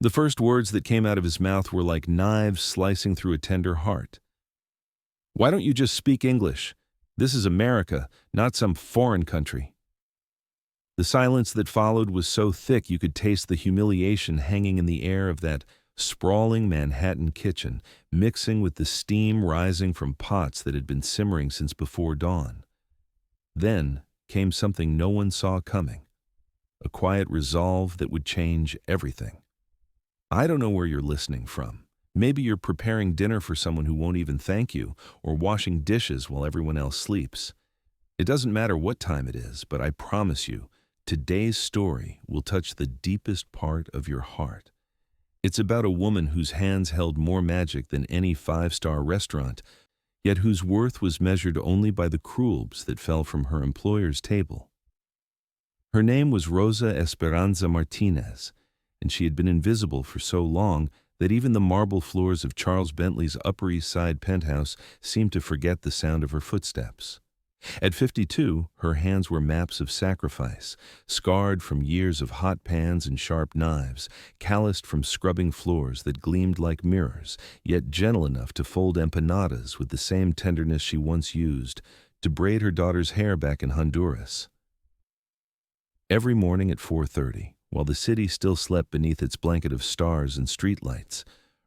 The first words that came out of his mouth were like knives slicing through a tender heart. "Why don't you just speak English? This is America, not some foreign country." The silence that followed was so thick you could taste the humiliation hanging in the air of that sprawling Manhattan kitchen, mixing with the steam rising from pots that had been simmering since before dawn. Then came something no one saw coming, a quiet resolve that would change everything. I don't know where you're listening from. Maybe you're preparing dinner for someone who won't even thank you, or washing dishes while everyone else sleeps. It doesn't matter what time it is, but I promise you, today's story will touch the deepest part of your heart. It's about a woman whose hands held more magic than any five-star restaurant, yet whose worth was measured only by the crumbs that fell from her employer's table. Her name was Rosa Esperanza Martinez, and she had been invisible for so long that even the marble floors of Charles Bentley's Upper East Side penthouse seemed to forget the sound of her footsteps. At 52, her hands were maps of sacrifice, scarred from years of hot pans and sharp knives, calloused from scrubbing floors that gleamed like mirrors, yet gentle enough to fold empanadas with the same tenderness she once used to braid her daughter's hair back in Honduras. Every morning at 4:30, while the city still slept beneath its blanket of stars and streetlights,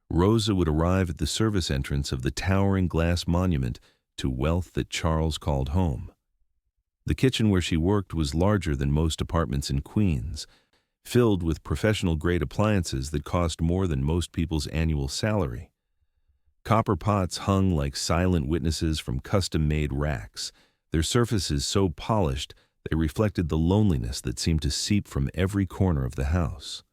Rosa would arrive at the service entrance of the towering glass monument to wealth that Charles called home. The kitchen where she worked was larger than most apartments in Queens, filled with professional-grade appliances that cost more than most people's annual salary. Copper pots hung like silent witnesses from custom-made racks, their surfaces so polished they reflected the loneliness that seemed to seep from every corner of the house.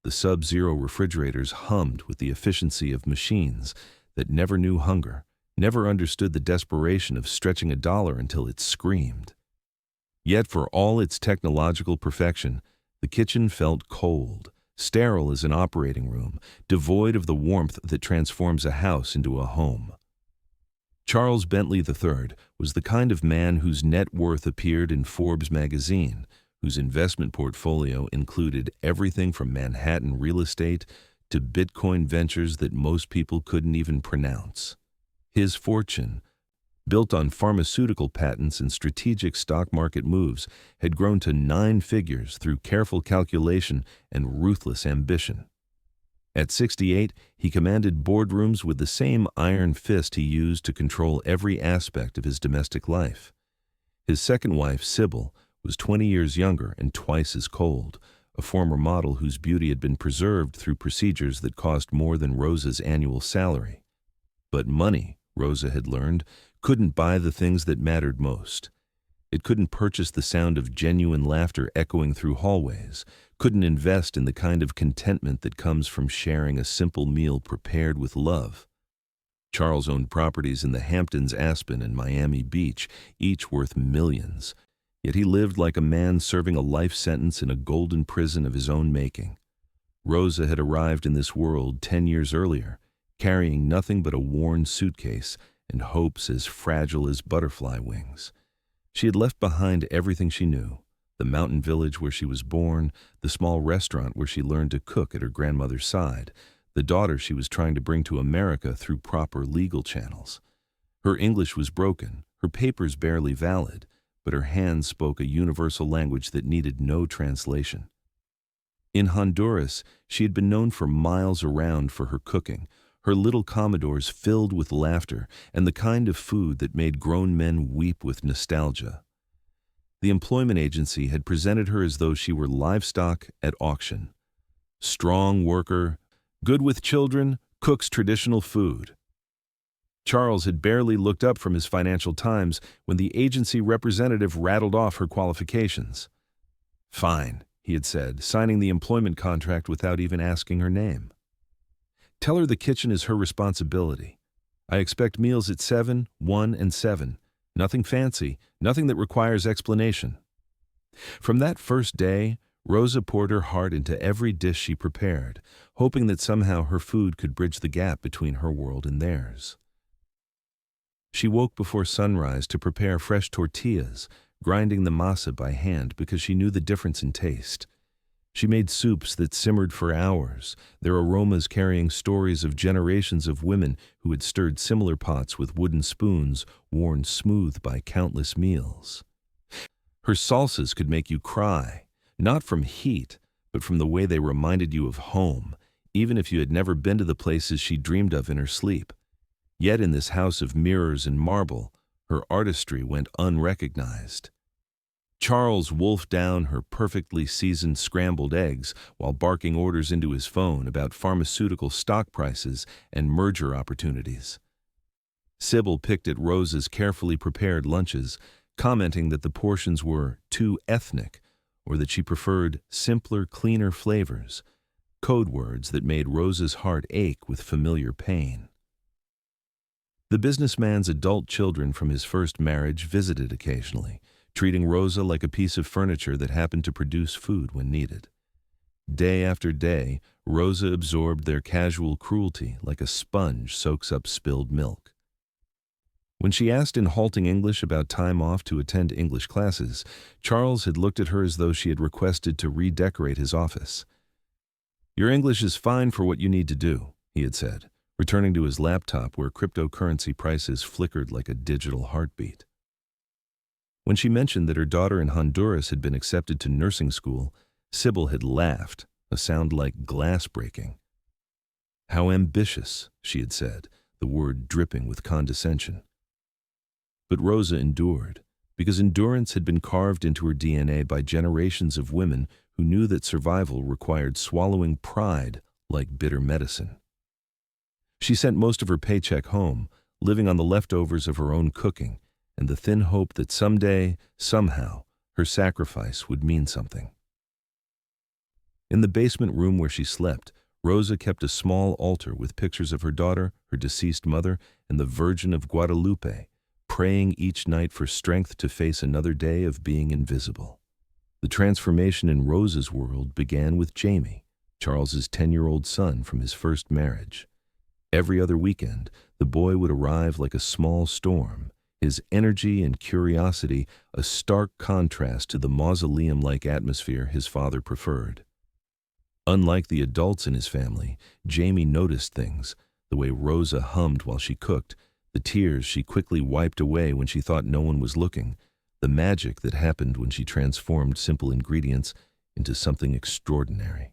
The sub-zero refrigerators hummed with the efficiency of machines that never knew hunger, never understood the desperation of stretching a dollar until it screamed. Yet for all its technological perfection, the kitchen felt cold, sterile as an operating room, devoid of the warmth that transforms a house into a home. Charles Bentley III was the kind of man whose net worth appeared in Forbes magazine, whose investment portfolio included everything from Manhattan real estate to Bitcoin ventures that most people couldn't even pronounce. His fortune, built on pharmaceutical patents and strategic stock market moves, had grown to 9 figures through careful calculation and ruthless ambition. At 68, he commanded boardrooms with the same iron fist he used to control every aspect of his domestic life. His second wife, Sybil, was 20 years younger and twice as cold, a former model whose beauty had been preserved through procedures that cost more than Rosa's annual salary. But money, Rosa had learned, couldn't buy the things that mattered most. It couldn't purchase the sound of genuine laughter echoing through hallways, couldn't invest in the kind of contentment that comes from sharing a simple meal prepared with love. Charles owned properties in the Hamptons, Aspen, and Miami Beach, each worth millions, yet he lived like a man serving a life sentence in a golden prison of his own making. Rosa had arrived in this world 10 years earlier, carrying nothing but a worn suitcase and hopes as fragile as butterfly wings. She had left behind everything she knew: the mountain village where she was born, the small restaurant where she learned to cook at her grandmother's side, the daughter she was trying to bring to America through proper legal channels. Her English was broken, her papers barely valid, but her hands spoke a universal language that needed no translation. In Honduras, she had been known for miles around for her cooking, her little commodores filled with laughter and the kind of food that made grown men weep with nostalgia. The employment agency had presented her as though she were livestock at auction. Strong worker, good with children, cooks traditional food. Charles had barely looked up from his Financial Times when the agency representative rattled off her qualifications. "Fine," he had said, signing the employment contract without even asking her name. "Tell her the kitchen is her responsibility. I expect meals at 7, 1, and 7. Nothing fancy, nothing that requires explanation." From that first day, Rosa poured her heart into every dish she prepared, hoping that somehow her food could bridge the gap between her world and theirs. She woke before sunrise to prepare fresh tortillas, grinding the masa by hand because she knew the difference in taste. She made soups that simmered for hours, their aromas carrying stories of generations of women who had stirred similar pots with wooden spoons worn smooth by countless meals. Her salsas could make you cry, not from heat, but from the way they reminded you of home, even if you had never been to the places she dreamed of in her sleep. Yet in this house of mirrors and marble, her artistry went unrecognized. Charles wolfed down her perfectly seasoned scrambled eggs while barking orders into his phone about pharmaceutical stock prices and merger opportunities. Sybil picked at Rosa's carefully prepared lunches, commenting that the portions were too ethnic or that she preferred simpler, cleaner flavors, code words that made Rosa's heart ache with familiar pain. The businessman's adult children from his first marriage visited occasionally, treating Rosa like a piece of furniture that happened to produce food when needed. Day after day, Rosa absorbed their casual cruelty like a sponge soaks up spilled milk. When she asked in halting English about time off to attend English classes, Charles had looked at her as though she had requested to redecorate his office. "Your English is fine for what you need to do," he had said, returning to his laptop where cryptocurrency prices flickered like a digital heartbeat. When she mentioned that her daughter in Honduras had been accepted to nursing school, Sybil had laughed, a sound like glass breaking. "How ambitious," she had said, the word dripping with condescension. But Rosa endured, because endurance had been carved into her DNA by generations of women who knew that survival required swallowing pride like bitter medicine. She sent most of her paycheck home, living on the leftovers of her own cooking, and the thin hope that someday, somehow, her sacrifice would mean something. In the basement room where she slept, Rosa kept a small altar with pictures of her daughter, her deceased mother, and the Virgin of Guadalupe, praying each night for strength to face another day of being invisible. The transformation in Rosa's world began with Jamie, Charles's 10-year-old son from his first marriage. Every other weekend, the boy would arrive like a small storm, his energy and curiosity a stark contrast to the mausoleum-like atmosphere his father preferred. Unlike the adults in his family, Jamie noticed things, the way Rosa hummed while she cooked, the tears she quickly wiped away when she thought no one was looking, the magic that happened when she transformed simple ingredients into something extraordinary.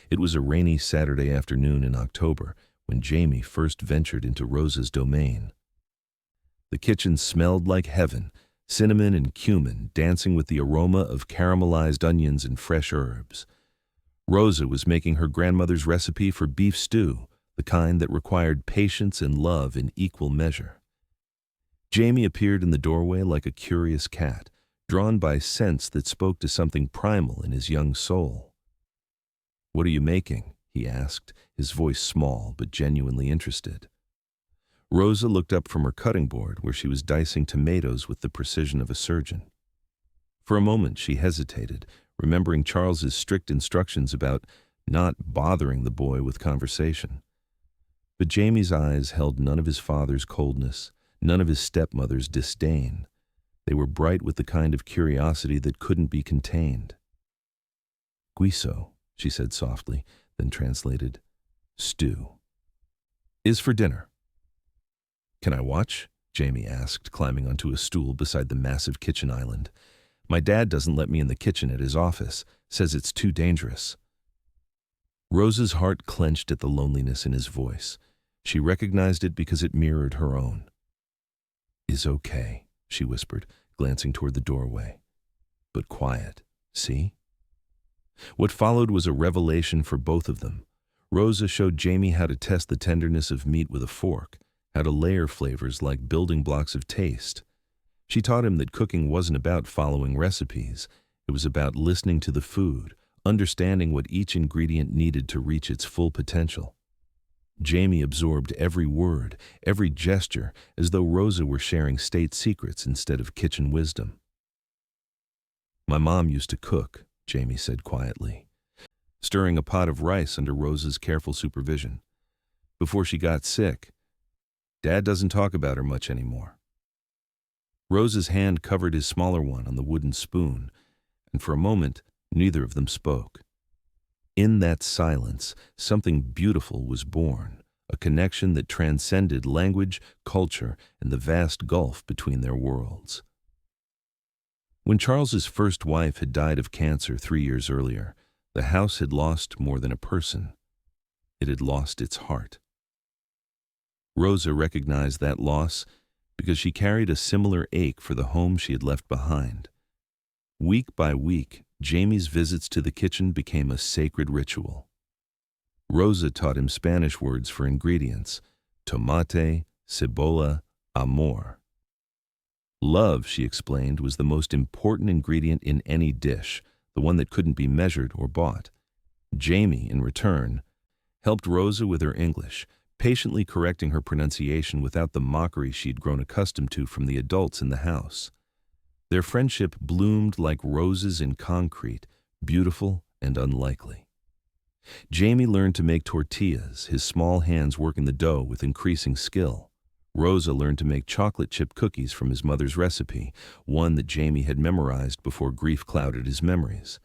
It was a rainy Saturday afternoon in October when Jamie first ventured into Rosa's domain. The kitchen smelled like heaven, cinnamon and cumin dancing with the aroma of caramelized onions and fresh herbs. Rosa was making her grandmother's recipe for beef stew, the kind that required patience and love in equal measure. Jamie appeared in the doorway like a curious cat, drawn by scents that spoke to something primal in his young soul. "What are you making?" he asked, his voice small but genuinely interested. Rosa looked up from her cutting board where she was dicing tomatoes with the precision of a surgeon. For a moment she hesitated, remembering Charles's strict instructions about not bothering the boy with conversation. But Jamie's eyes held none of his father's coldness, none of his stepmother's disdain. They were bright with the kind of curiosity that couldn't be contained. "Guiso," she said softly, then translated, "stew. Is for dinner." "Can I watch?" Jamie asked, climbing onto a stool beside the massive kitchen island. "My dad doesn't let me in the kitchen at his office, says it's too dangerous." Rosa's heart clenched at the loneliness in his voice. She recognized it because it mirrored her own. "Is okay," she whispered, glancing toward the doorway. "But quiet, see?" What followed was a revelation for both of them. Rosa showed Jamie how to test the tenderness of meat with a fork, how to layer flavors like building blocks of taste. She taught him that cooking wasn't about following recipes. It was about listening to the food, understanding what each ingredient needed to reach its full potential. Jamie absorbed every word, every gesture, as though Rosa were sharing state secrets instead of kitchen wisdom. "My mom used to cook," Jamie said quietly, stirring a pot of rice under Rosa's careful supervision. "Before she got sick. Dad doesn't talk about her much anymore." Rosa's hand covered his smaller one on the wooden spoon, and for a moment, neither of them spoke. In that silence, something beautiful was born, a connection that transcended language, culture, and the vast gulf between their worlds. When Charles's first wife had died of cancer 3 years earlier, the house had lost more than a person. It had lost its heart. Rosa recognized that loss because she carried a similar ache for the home she had left behind. Week by week, Jamie's visits to the kitchen became a sacred ritual. Rosa taught him Spanish words for ingredients: tomate, cebolla, amor. Love, she explained, was the most important ingredient in any dish, the one that couldn't be measured or bought. Jamie, in return, helped Rosa with her English, patiently correcting her pronunciation without the mockery she'd grown accustomed to from the adults in the house. Their friendship bloomed like roses in concrete, beautiful and unlikely. Jamie learned to make tortillas, his small hands working the dough with increasing skill. Rosa learned to make chocolate chip cookies from his mother's recipe, one that Jamie had memorized before grief clouded his memories.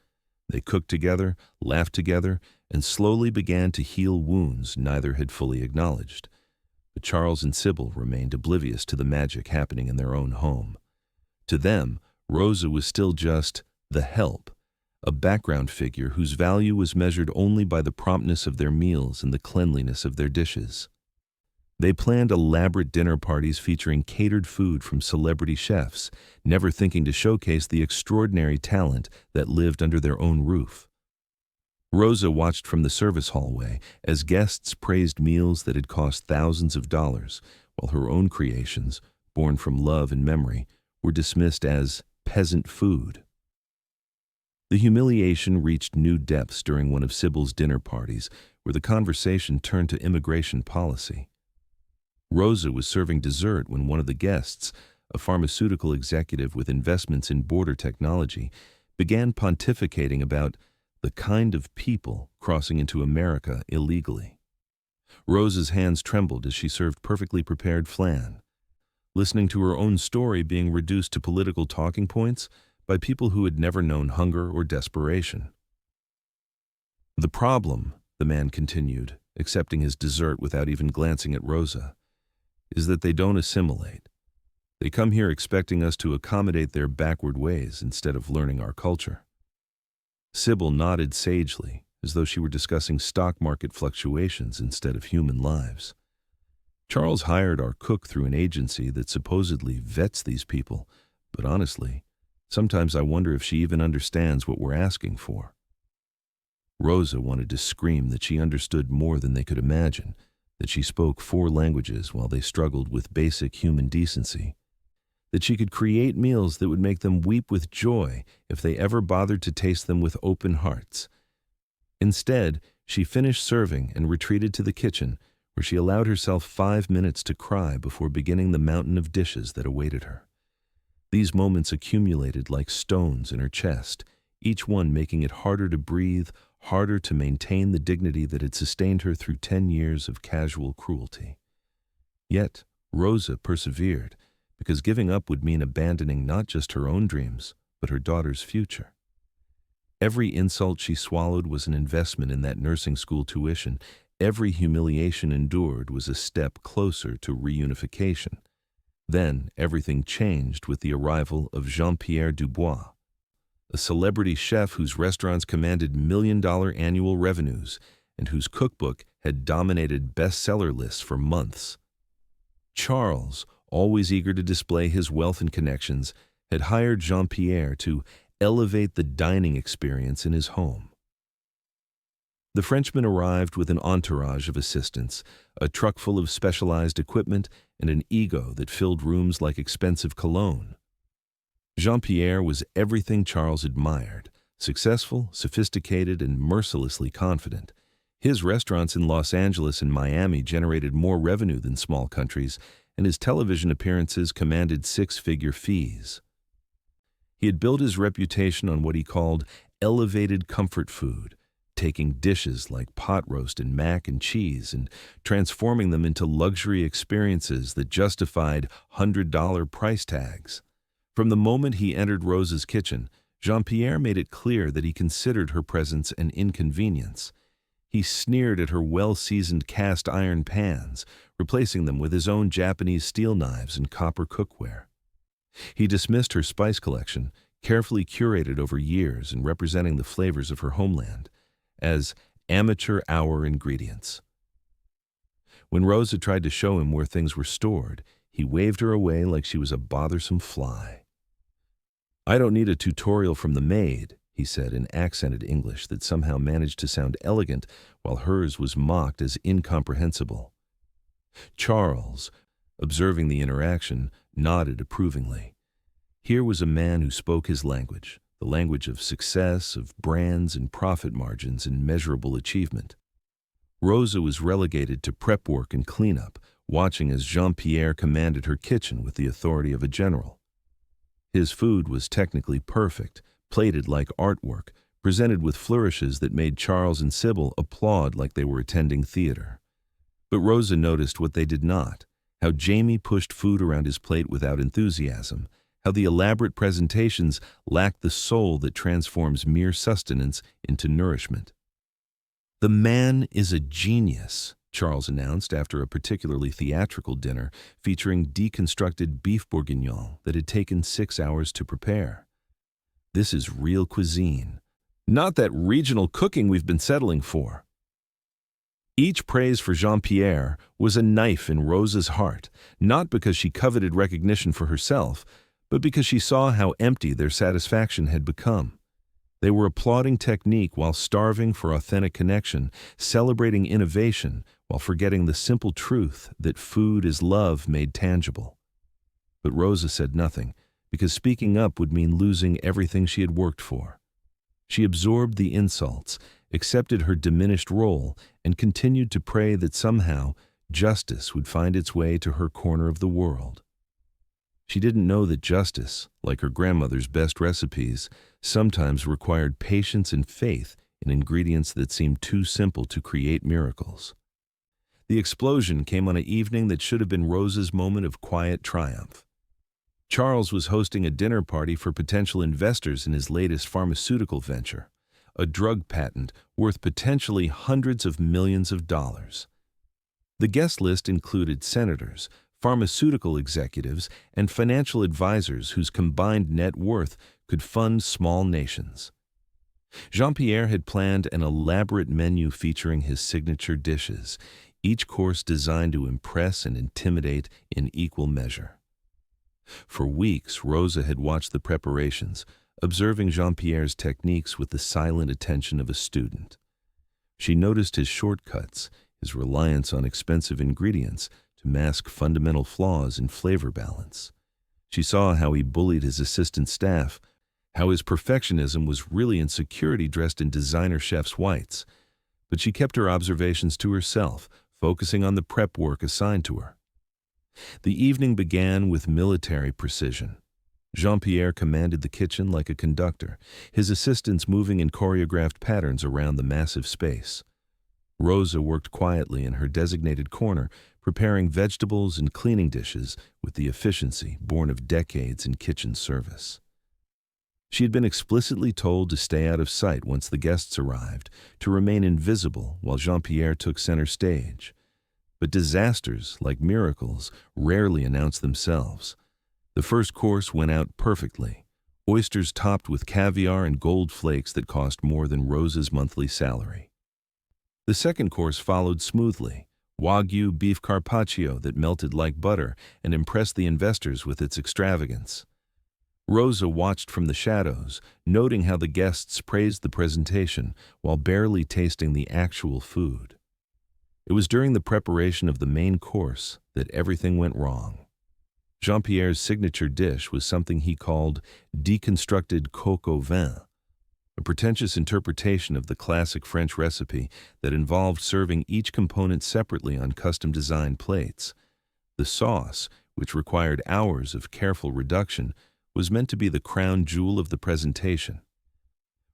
They cooked together, laughed together, and slowly began to heal wounds neither had fully acknowledged. But Charles and Sybil remained oblivious to the magic happening in their own home. To them, Rosa was still just the help, a background figure whose value was measured only by the promptness of their meals and the cleanliness of their dishes. They planned elaborate dinner parties featuring catered food from celebrity chefs, never thinking to showcase the extraordinary talent that lived under their own roof. Rosa watched from the service hallway as guests praised meals that had cost thousands of dollars, while her own creations, born from love and memory, were dismissed as peasant food. The humiliation reached new depths during one of Sybil's dinner parties, where the conversation turned to immigration policy. Rosa was serving dessert when one of the guests, a pharmaceutical executive with investments in border technology, began pontificating about the kind of people crossing into America illegally. Rosa's hands trembled as she served perfectly prepared flan, listening to her own story being reduced to political talking points by people who had never known hunger or desperation. "The problem," the man continued, accepting his dessert without even glancing at Rosa, "is that they don't assimilate. They come here expecting us to accommodate their backward ways instead of learning our culture." Sybil nodded sagely, as though she were discussing stock market fluctuations instead of human lives. "Charles hired our cook through an agency that supposedly vets these people, but honestly, sometimes I wonder if she even understands what we're asking for." Rosa wanted to scream that she understood more than they could imagine, that she spoke 4 languages while they struggled with basic human decency, that she could create meals that would make them weep with joy if they ever bothered to taste them with open hearts. Instead, she finished serving and retreated to the kitchen, where she allowed herself 5 minutes to cry before beginning the mountain of dishes that awaited her. These moments accumulated like stones in her chest, each one making it harder to breathe, harder to maintain the dignity that had sustained her through 10 years of casual cruelty. Yet, Rosa persevered, because giving up would mean abandoning not just her own dreams, but her daughter's future. Every insult she swallowed was an investment in that nursing school tuition. Every humiliation endured was a step closer to reunification. Then everything changed with the arrival of Jean-Pierre Dubois, a celebrity chef whose restaurants commanded million-dollar annual revenues and whose cookbook had dominated bestseller lists for months. Charles, always eager to display his wealth and connections, had hired Jean-Pierre to elevate the dining experience in his home. The Frenchman arrived with an entourage of assistants, a truck full of specialized equipment, and an ego that filled rooms like expensive cologne. Jean-Pierre was everything Charles admired: successful, sophisticated, and mercilessly confident. His restaurants in Los Angeles and Miami generated more revenue than small countries, and his television appearances commanded 6-figure fees. He had built his reputation on what he called elevated comfort food, taking dishes like pot roast and mac and cheese and transforming them into luxury experiences that justified $100 price tags. From the moment he entered Rosa's kitchen, Jean-Pierre made it clear that he considered her presence an inconvenience. He sneered at her well-seasoned cast iron pans, replacing them with his own Japanese steel knives and copper cookware. He dismissed her spice collection, carefully curated over years and representing the flavors of her homeland, as amateur hour ingredients. When Rosa tried to show him where things were stored, he waved her away like she was a bothersome fly. "I don't need a tutorial from the maid," he said in accented English that somehow managed to sound elegant while hers was mocked as incomprehensible. Charles, observing the interaction, nodded approvingly. Here was a man who spoke his language, the language of success, of brands and profit margins and measurable achievement. Rosa was relegated to prep work and cleanup, watching as Jean-Pierre commanded her kitchen with the authority of a general. His food was technically perfect, plated like artwork, presented with flourishes that made Charles and Sybil applaud like they were attending theater. But Rosa noticed what they did not, how Jamie pushed food around his plate without enthusiasm, how the elaborate presentations lacked the soul that transforms mere sustenance into nourishment. "The man is a genius," Charles announced after a particularly theatrical dinner featuring deconstructed beef bourguignon that had taken 6 hours to prepare. "This is real cuisine, not that regional cooking we've been settling for." Each praise for Jean-Pierre was a knife in Rosa's heart, not because she coveted recognition for herself, but because she saw how empty their satisfaction had become. They were applauding technique while starving for authentic connection, celebrating innovation while forgetting the simple truth that food is love made tangible. But Rosa said nothing, because speaking up would mean losing everything she had worked for. She absorbed the insults, accepted her diminished role, and continued to pray that somehow justice would find its way to her corner of the world. She didn't know that justice, like her grandmother's best recipes, sometimes required patience and faith in ingredients that seemed too simple to create miracles. The explosion came on an evening that should have been Rosa's moment of quiet triumph. Charles was hosting a dinner party for potential investors in his latest pharmaceutical venture, a drug patent worth potentially hundreds of millions of dollars. The guest list included senators, pharmaceutical executives, and financial advisors whose combined net worth could fund small nations. Jean-Pierre had planned an elaborate menu featuring his signature dishes, each course designed to impress and intimidate in equal measure. For weeks, Rosa had watched the preparations, observing Jean-Pierre's techniques with the silent attention of a student. She noticed his shortcuts, his reliance on expensive ingredients to mask fundamental flaws in flavor balance. She saw how he bullied his assistant staff, how his perfectionism was really insecurity dressed in designer chef's whites. But she kept her observations to herself, focusing on the prep work assigned to her. The evening began with military precision. Jean-Pierre commanded the kitchen like a conductor, his assistants moving in choreographed patterns around the massive space. Rosa worked quietly in her designated corner, preparing vegetables and cleaning dishes with the efficiency born of decades in kitchen service. She had been explicitly told to stay out of sight once the guests arrived, to remain invisible while Jean-Pierre took center stage. But disasters, like miracles, rarely announce themselves. The first course went out perfectly, oysters topped with caviar and gold flakes that cost more than Rosa's monthly salary. The second course followed smoothly, Wagyu beef carpaccio that melted like butter and impressed the investors with its extravagance. Rosa watched from the shadows, noting how the guests praised the presentation while barely tasting the actual food. It was during the preparation of the main course that everything went wrong. Jean-Pierre's signature dish was something he called deconstructed coq au vin, a pretentious interpretation of the classic French recipe that involved serving each component separately on custom-designed plates. The sauce, which required hours of careful reduction, was meant to be the crown jewel of the presentation.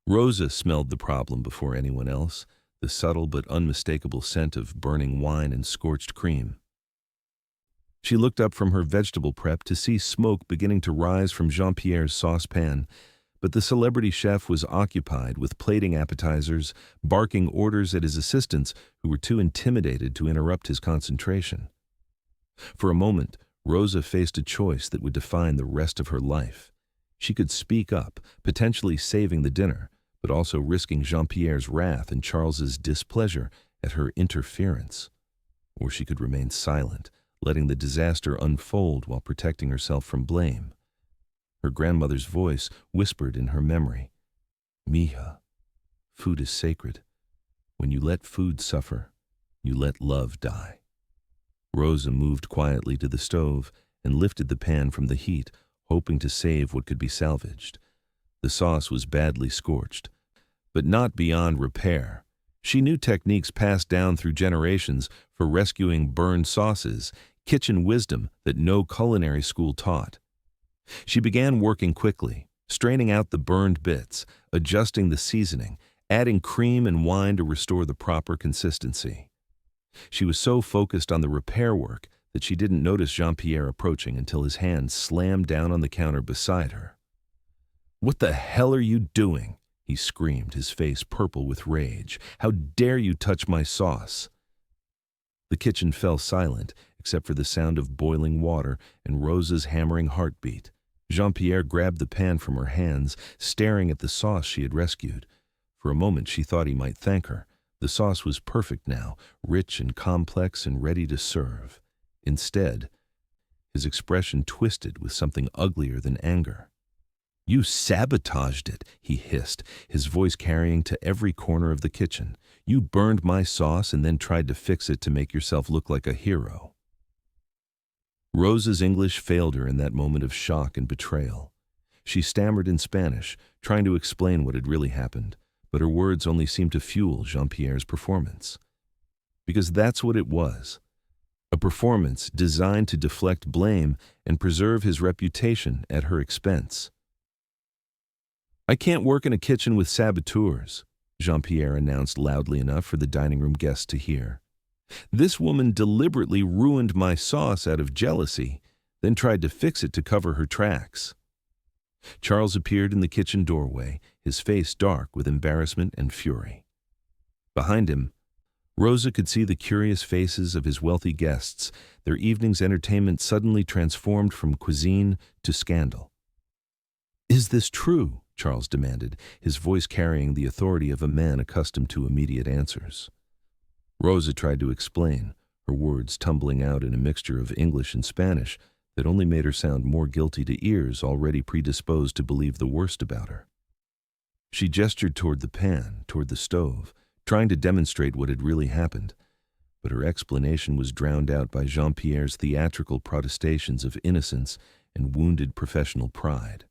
Rosa smelled the problem before anyone else, the subtle but unmistakable scent of burning wine and scorched cream. She looked up from her vegetable prep to see smoke beginning to rise from Jean-Pierre's saucepan, But the celebrity chef was occupied with plating appetizers, barking orders at his assistants who were too intimidated to interrupt his concentration. For a moment, Rosa faced a choice that would define the rest of her life. She could speak up, potentially saving the dinner, but also risking Jean-Pierre's wrath and Charles's displeasure at her interference. Or she could remain silent, letting the disaster unfold while protecting herself from blame. Her grandmother's voice whispered in her memory, "Mija, food is sacred. When you let food suffer, you let love die." Rosa moved quietly to the stove and lifted the pan from the heat, hoping to save what could be salvaged. The sauce was badly scorched, but not beyond repair. She knew techniques passed down through generations for rescuing burned sauces, kitchen wisdom that no culinary school taught. She began working quickly, straining out the burned bits, adjusting the seasoning, adding cream and wine to restore the proper consistency. She was so focused on the repair work that she didn't notice Jean-Pierre approaching until his hand slammed down on the counter beside her. "What the hell are you doing?" he screamed, his face purple with rage. "How dare you touch my sauce?" The kitchen fell silent, except for the sound of boiling water and Rosa's hammering heartbeat. Jean-Pierre grabbed the pan from her hands, staring at the sauce she had rescued. For a moment she thought he might thank her. The sauce was perfect now, rich and complex and ready to serve. Instead, his expression twisted with something uglier than anger. "You sabotaged it," he hissed, his voice carrying to every corner of the kitchen. "You burned my sauce and then tried to fix it to make yourself look like a hero." Rosa's English failed her in that moment of shock and betrayal. She stammered in Spanish, trying to explain what had really happened, but her words only seemed to fuel Jean-Pierre's performance. Because that's what it was. A performance designed to deflect blame and preserve his reputation at her expense. "I can't work in a kitchen with saboteurs," Jean-Pierre announced loudly enough for the dining room guests to hear. "This woman deliberately ruined my sauce out of jealousy, then tried to fix it to cover her tracks." Charles appeared in the kitchen doorway, his face dark with embarrassment and fury. Behind him, Rosa could see the curious faces of his wealthy guests, their evening's entertainment suddenly transformed from cuisine to scandal. "Is this true?" Charles demanded, his voice carrying the authority of a man accustomed to immediate answers. Rosa tried to explain, her words tumbling out in a mixture of English and Spanish that only made her sound more guilty to ears already predisposed to believe the worst about her. She gestured toward the pan, toward the stove, trying to demonstrate what had really happened, but her explanation was drowned out by Jean-Pierre's theatrical protestations of innocence and wounded professional pride.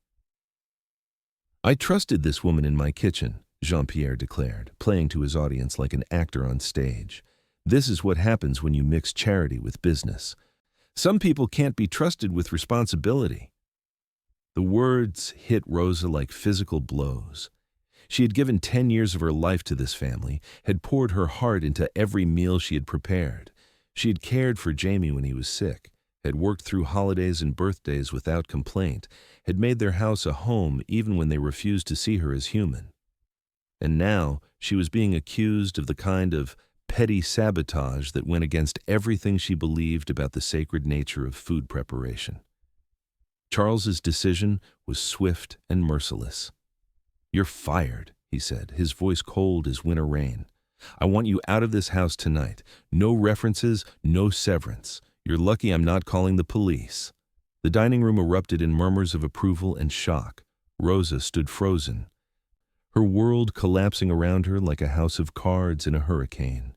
"I trusted this woman in my kitchen," Jean-Pierre declared, playing to his audience like an actor on stage. "This is what happens when you mix charity with business. Some people can't be trusted with responsibility." The words hit Rosa like physical blows. She had given 10 years of her life to this family, had poured her heart into every meal she had prepared. She had cared for Jamie when he was sick, had worked through holidays and birthdays without complaint, had made their house a home even when they refused to see her as human. And now she was being accused of the kind of petty sabotage that went against everything she believed about the sacred nature of food preparation. Charles's decision was swift and merciless. "You're fired," he said, his voice cold as winter rain. "I want you out of this house tonight. No references, no severance. You're lucky I'm not calling the police." The dining room erupted in murmurs of approval and shock. Rosa stood frozen, her world collapsing around her like a house of cards in a hurricane.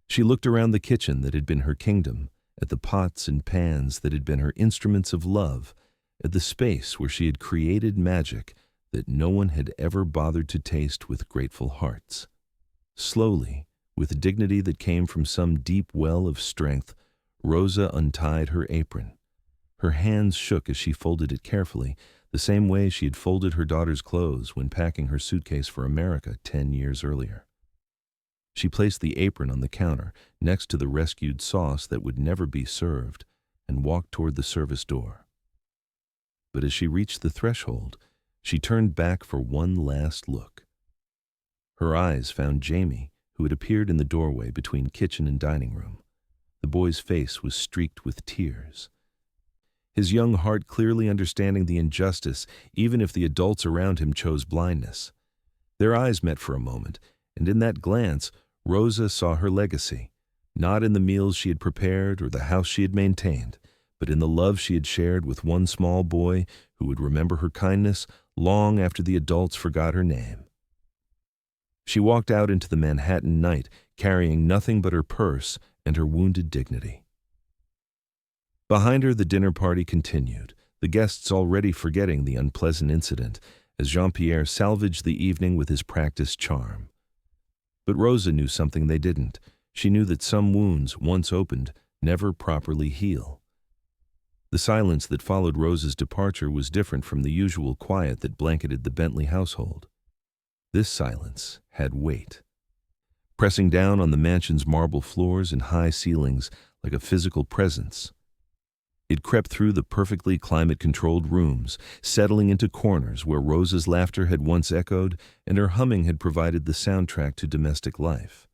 She looked around the kitchen that had been her kingdom, at the pots and pans that had been her instruments of love, at the space where she had created magic that no one had ever bothered to taste with grateful hearts. Slowly, with dignity that came from some deep well of strength, Rosa untied her apron. Her hands shook as she folded it carefully, the same way she had folded her daughter's clothes when packing her suitcase for America 10 years earlier. She placed the apron on the counter next to the rescued sauce that would never be served and walked toward the service door. But as she reached the threshold, She turned back for one last look. Her eyes found Jamie, who had appeared in the doorway between kitchen and dining room. The boy's face was streaked with tears. His young heart clearly understanding the injustice, even if the adults around him chose blindness. Their eyes met for a moment, and in that glance, Rosa saw her legacy, not in the meals she had prepared or the house she had maintained, but in the love she had shared with one small boy who would remember her kindness long after the adults forgot her name. She walked out into the Manhattan night, carrying nothing but her purse and her wounded dignity. Behind her, the dinner party continued, the guests already forgetting the unpleasant incident, as Jean-Pierre salvaged the evening with his practiced charm. But Rosa knew something they didn't. She knew that some wounds, once opened, never properly heal. The silence that followed Rosa's departure was different from the usual quiet that blanketed the Bentley household. This silence had weight, pressing down on the mansion's marble floors and high ceilings like a physical presence. It crept through the perfectly climate-controlled rooms, settling into corners where Rosa's laughter had once echoed and her humming had provided the soundtrack to domestic life.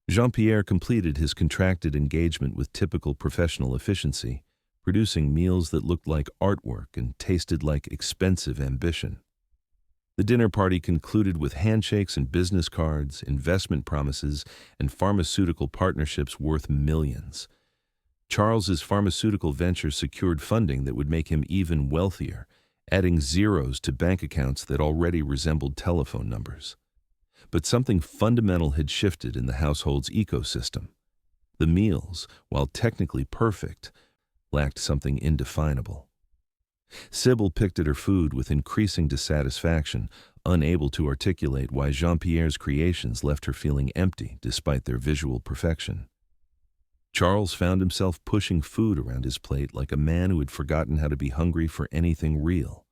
Jean-Pierre completed his contracted engagement with typical professional efficiency, producing meals that looked like artwork and tasted like expensive ambition. The dinner party concluded with handshakes and business cards, investment promises, and pharmaceutical partnerships worth millions. Charles's pharmaceutical venture secured funding that would make him even wealthier, adding zeros to bank accounts that already resembled telephone numbers. But something fundamental had shifted in the household's ecosystem. The meals, while technically perfect, lacked something indefinable. Sybil picked at her food with increasing dissatisfaction, unable to articulate why Jean-Pierre's creations left her feeling empty despite their visual perfection. Charles found himself pushing food around his plate like a man who had forgotten how to be hungry for anything real.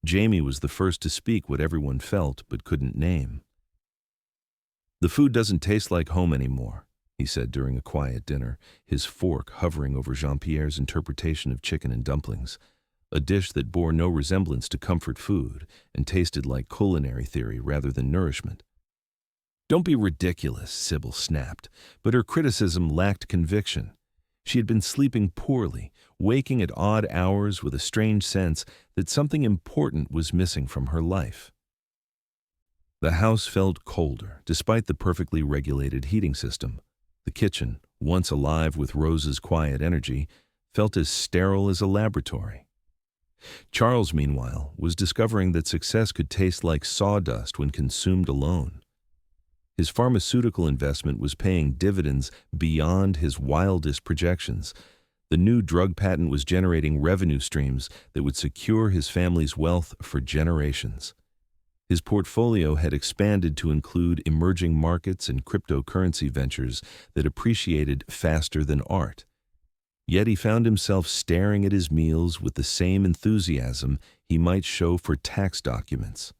Jamie was the first to speak what everyone felt but couldn't name. "The food doesn't taste like home anymore," he said during a quiet dinner, his fork hovering over Jean-Pierre's interpretation of chicken and dumplings, a dish that bore no resemblance to comfort food and tasted like culinary theory rather than nourishment. "Don't be ridiculous," Sybil snapped, but her criticism lacked conviction. She had been sleeping poorly, waking at odd hours with a strange sense that something important was missing from her life. The house felt colder, despite the perfectly regulated heating system. The kitchen, once alive with Rosa's quiet energy, felt as sterile as a laboratory. Charles, meanwhile, was discovering that success could taste like sawdust when consumed alone. His pharmaceutical investment was paying dividends beyond his wildest projections. The new drug patent was generating revenue streams that would secure his family's wealth for generations. His portfolio had expanded to include emerging markets and cryptocurrency ventures that appreciated faster than art. Yet he found himself staring at his meals with the same enthusiasm he might show for tax documents.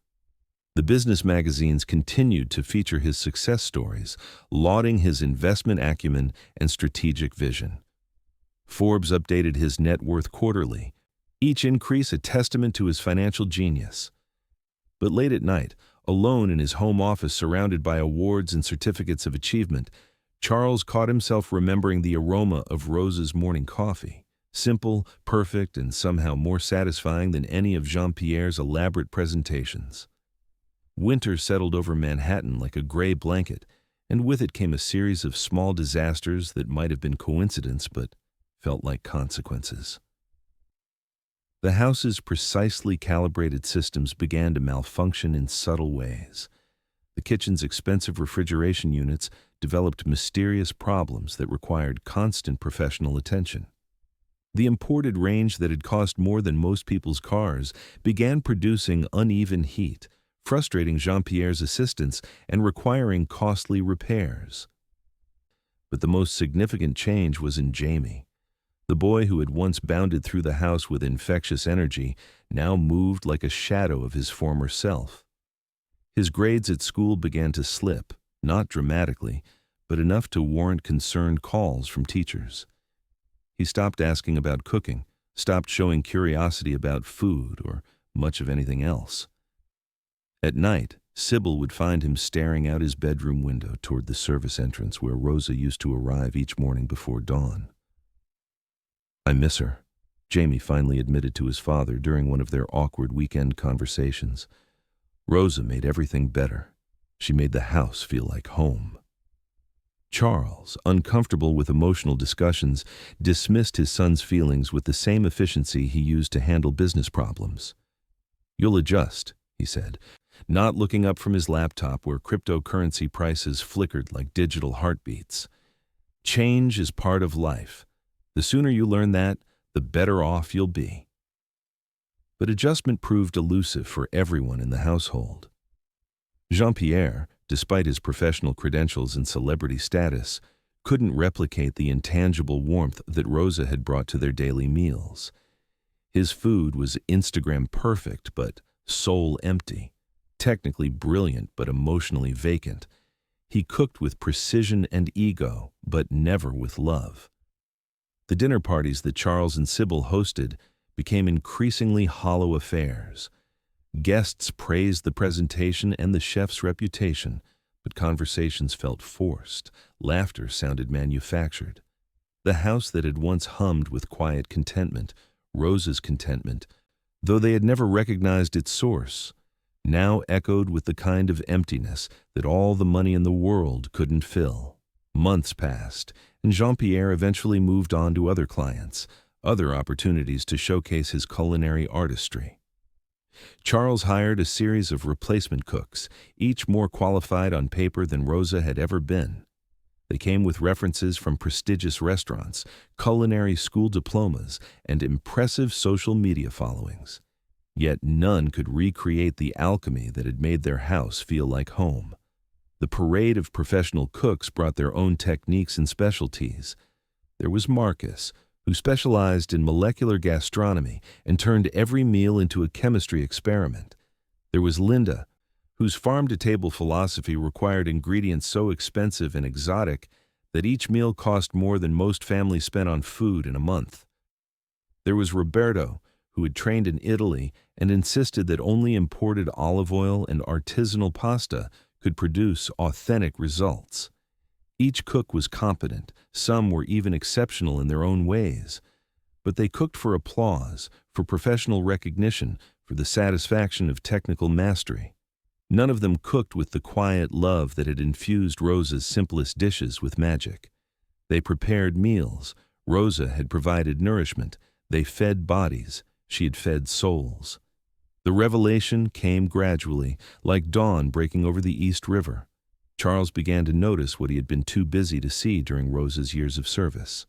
The business magazines continued to feature his success stories, lauding his investment acumen and strategic vision. Forbes updated his net worth quarterly, each increase a testament to his financial genius. But late at night, alone in his home office surrounded by awards and certificates of achievement, Charles caught himself remembering the aroma of Rosa's morning coffee, simple, perfect, and somehow more satisfying than any of Jean-Pierre's elaborate presentations. Winter settled over Manhattan like a gray blanket, and with it came a series of small disasters that might have been coincidence but felt like consequences. The house's precisely calibrated systems began to malfunction in subtle ways. The kitchen's expensive refrigeration units developed mysterious problems that required constant professional attention. The imported range that had cost more than most people's cars began producing uneven heat, frustrating Jean-Pierre's assistants and requiring costly repairs. But the most significant change was in Jamie. The boy who had once bounded through the house with infectious energy now moved like a shadow of his former self. His grades at school began to slip, not dramatically, but enough to warrant concerned calls from teachers. He stopped asking about cooking, stopped showing curiosity about food, or much of anything else. At night, Sybil would find him staring out his bedroom window toward the service entrance where Rosa used to arrive each morning before dawn. "I miss her," Jamie finally admitted to his father during one of their awkward weekend conversations. "Rosa made everything better. She made the house feel like home." Charles, uncomfortable with emotional discussions, dismissed his son's feelings with the same efficiency he used to handle business problems. "You'll adjust," he said, not looking up from his laptop where cryptocurrency prices flickered like digital heartbeats. "Change is part of life. The sooner you learn that, the better off you'll be." But adjustment proved elusive for everyone in the household. Jean-Pierre, despite his professional credentials and celebrity status, couldn't replicate the intangible warmth that Rosa had brought to their daily meals. His food was Instagram perfect but soul empty, technically brilliant but emotionally vacant. He cooked with precision and ego, but never with love. The dinner parties that Charles and Sybil hosted became increasingly hollow affairs. Guests praised the presentation and the chef's reputation, but conversations felt forced. Laughter sounded manufactured. The house that had once hummed with quiet contentment, Rosa's contentment, though they had never recognized its source, now echoed with the kind of emptiness that all the money in the world couldn't fill. Months passed, and Jean-Pierre eventually moved on to other clients, other opportunities to showcase his culinary artistry. Charles hired a series of replacement cooks, each more qualified on paper than Rosa had ever been. They came with references from prestigious restaurants, culinary school diplomas, and impressive social media followings. Yet none could recreate the alchemy that had made their house feel like home. The parade of professional cooks brought their own techniques and specialties. There was Marcus, who specialized in molecular gastronomy and turned every meal into a chemistry experiment. There was Linda, whose farm-to-table philosophy required ingredients so expensive and exotic that each meal cost more than most families spent on food in a month. There was Roberto, who had trained in Italy and insisted that only imported olive oil and artisanal pasta could produce authentic results. Each cook was competent, some were even exceptional in their own ways, but they cooked for applause, for professional recognition, for the satisfaction of technical mastery. None of them cooked with the quiet love that had infused Rosa's simplest dishes with magic. They prepared meals. Rosa had provided nourishment. They fed bodies. She had fed souls. The revelation came gradually, like dawn breaking over the East River. Charles began to notice what he had been too busy to see during Rosa's years of service.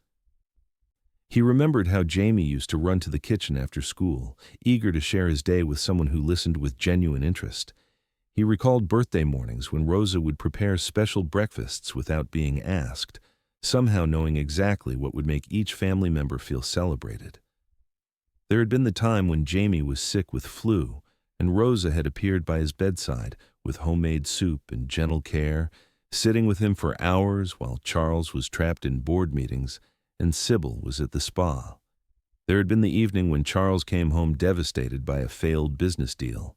He remembered how Jamie used to run to the kitchen after school, eager to share his day with someone who listened with genuine interest. He recalled birthday mornings when Rosa would prepare special breakfasts without being asked, somehow knowing exactly what would make each family member feel celebrated. There had been the time when Jamie was sick with flu, and Rosa had appeared by his bedside with homemade soup and gentle care, sitting with him for hours while Charles was trapped in board meetings and Sybil was at the spa. There had been the evening when Charles came home devastated by a failed business deal,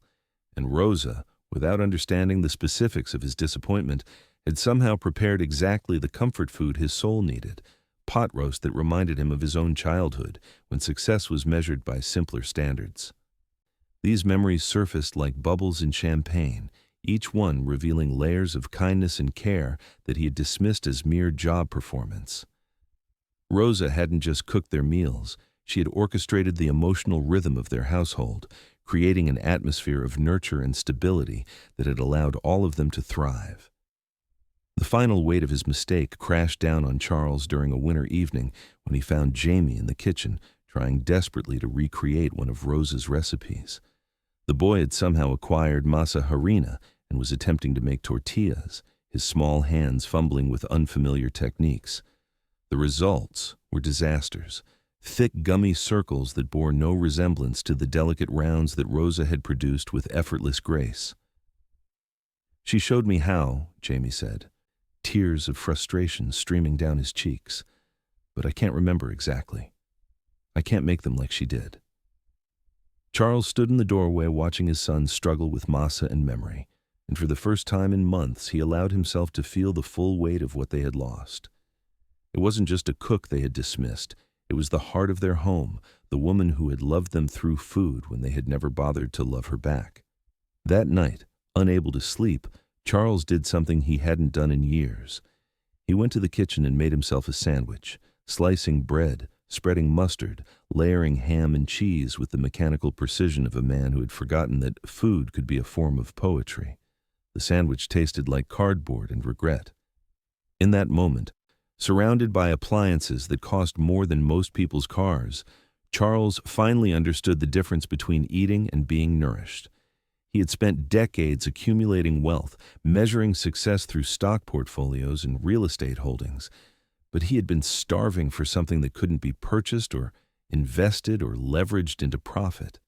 and Rosa, without understanding the specifics of his disappointment, had somehow prepared exactly the comfort food his soul needed, pot roast that reminded him of his own childhood when success was measured by simpler standards. These memories surfaced like bubbles in champagne, each one revealing layers of kindness and care that he had dismissed as mere job performance. Rosa hadn't just cooked their meals, she had orchestrated the emotional rhythm of their household, creating an atmosphere of nurture and stability that had allowed all of them to thrive. The final weight of his mistake crashed down on Charles during a winter evening when he found Jamie in the kitchen, trying desperately to recreate one of Rosa's recipes. The boy had somehow acquired masa harina and was attempting to make tortillas, his small hands fumbling with unfamiliar techniques. The results were disasters, thick gummy circles that bore no resemblance to the delicate rounds that Rosa had produced with effortless grace. "She showed me how," Jamie said, tears of frustration streaming down his cheeks, "but I can't remember exactly. I can't make them like she did." Charles stood in the doorway watching his son struggle with masa and memory, and for the first time in months he allowed himself to feel the full weight of what they had lost. It wasn't just a cook they had dismissed, it was the heart of their home, the woman who had loved them through food when they had never bothered to love her back. That night, unable to sleep, Charles did something he hadn't done in years. He went to the kitchen and made himself a sandwich, slicing bread, spreading mustard, layering ham and cheese with the mechanical precision of a man who had forgotten that food could be a form of poetry. The sandwich tasted like cardboard and regret. In that moment, surrounded by appliances that cost more than most people's cars, Charles finally understood the difference between eating and being nourished. He had spent decades accumulating wealth, measuring success through stock portfolios and real estate holdings, but he had been starving for something that couldn't be purchased or invested or leveraged into profit.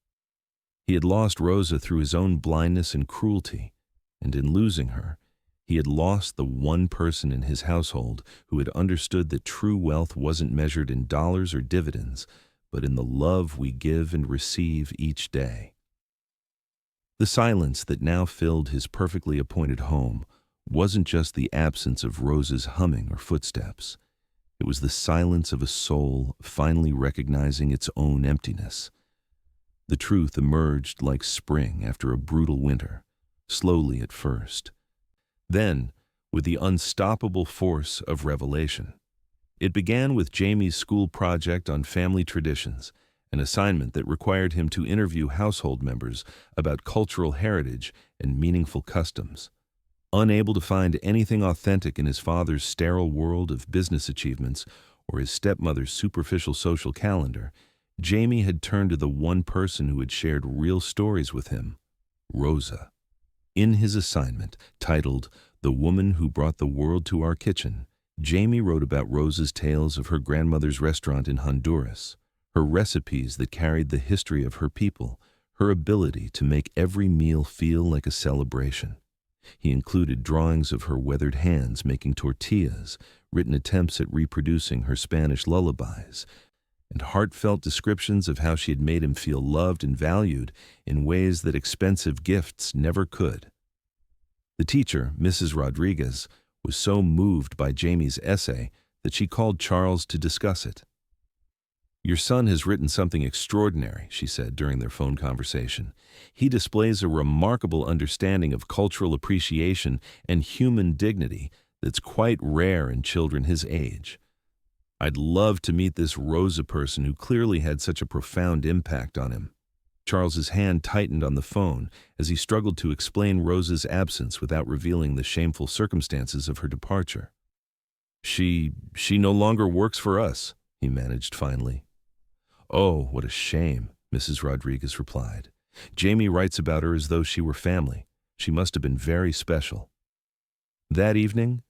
He had lost Rosa through his own blindness and cruelty, and in losing her, he had lost the one person in his household who had understood that true wealth wasn't measured in dollars or dividends, but in the love we give and receive each day. The silence that now filled his perfectly appointed home wasn't just the absence of Rosa's humming or footsteps. It was the silence of a soul finally recognizing its own emptiness. The truth emerged like spring after a brutal winter, slowly at first. Then, with the unstoppable force of revelation. It began with Jamie's school project on family traditions, an assignment that required him to interview household members about cultural heritage and meaningful customs. Unable to find anything authentic in his father's sterile world of business achievements or his stepmother's superficial social calendar, Jamie had turned to the one person who had shared real stories with him, Rosa. In his assignment, titled "The Woman Who Brought the World to Our Kitchen," Jamie wrote about Rosa's tales of her grandmother's restaurant in Honduras, her recipes that carried the history of her people, her ability to make every meal feel like a celebration. He included drawings of her weathered hands making tortillas, written attempts at reproducing her Spanish lullabies, and heartfelt descriptions of how she had made him feel loved and valued in ways that expensive gifts never could. The teacher, Mrs. Rodriguez, was so moved by Jamie's essay that she called Charles to discuss it. "Your son has written something extraordinary," she said during their phone conversation. "He displays a remarkable understanding of cultural appreciation and human dignity that's quite rare in children his age. I'd love to meet this Rosa person who clearly had such a profound impact on him." Charles's hand tightened on the phone as he struggled to explain Rosa's absence without revealing the shameful circumstances of her departure. She no longer works for us," he managed finally. "Oh, what a shame," Mrs. Rodriguez replied. "Jamie writes about her as though she were family. She must have been very special." That evening,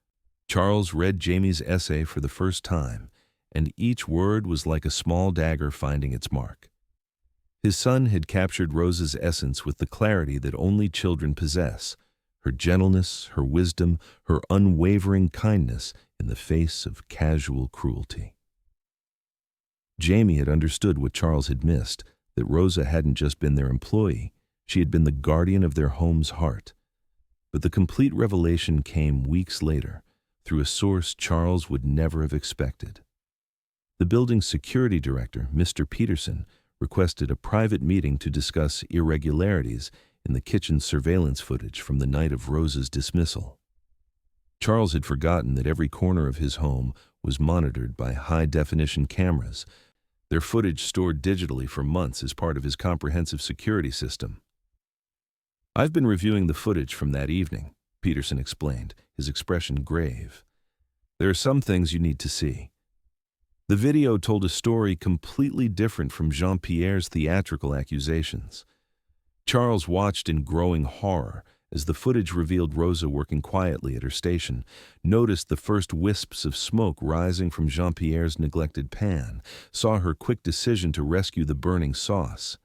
Charles read Jamie's essay for the first time, and each word was like a small dagger finding its mark. His son had captured Rosa's essence with the clarity that only children possess, her gentleness, her wisdom, her unwavering kindness in the face of casual cruelty. Jamie had understood what Charles had missed, that Rosa hadn't just been their employee, she had been the guardian of their home's heart. But the complete revelation came weeks later, through a source Charles would never have expected. The building's security director, Mr. Peterson, requested a private meeting to discuss irregularities in the kitchen surveillance footage from the night of Rosa's dismissal. Charles had forgotten that every corner of his home was monitored by high-definition cameras, their footage stored digitally for months as part of his comprehensive security system. "I've been reviewing the footage from that evening," Peterson explained, his expression grave. "There are some things you need to see." The video told a story completely different from Jean-Pierre's theatrical accusations. Charles watched in growing horror as the footage revealed Rosa working quietly at her station, noticed the first wisps of smoke rising from Jean-Pierre's neglected pan, saw her quick decision to rescue the burning sauce.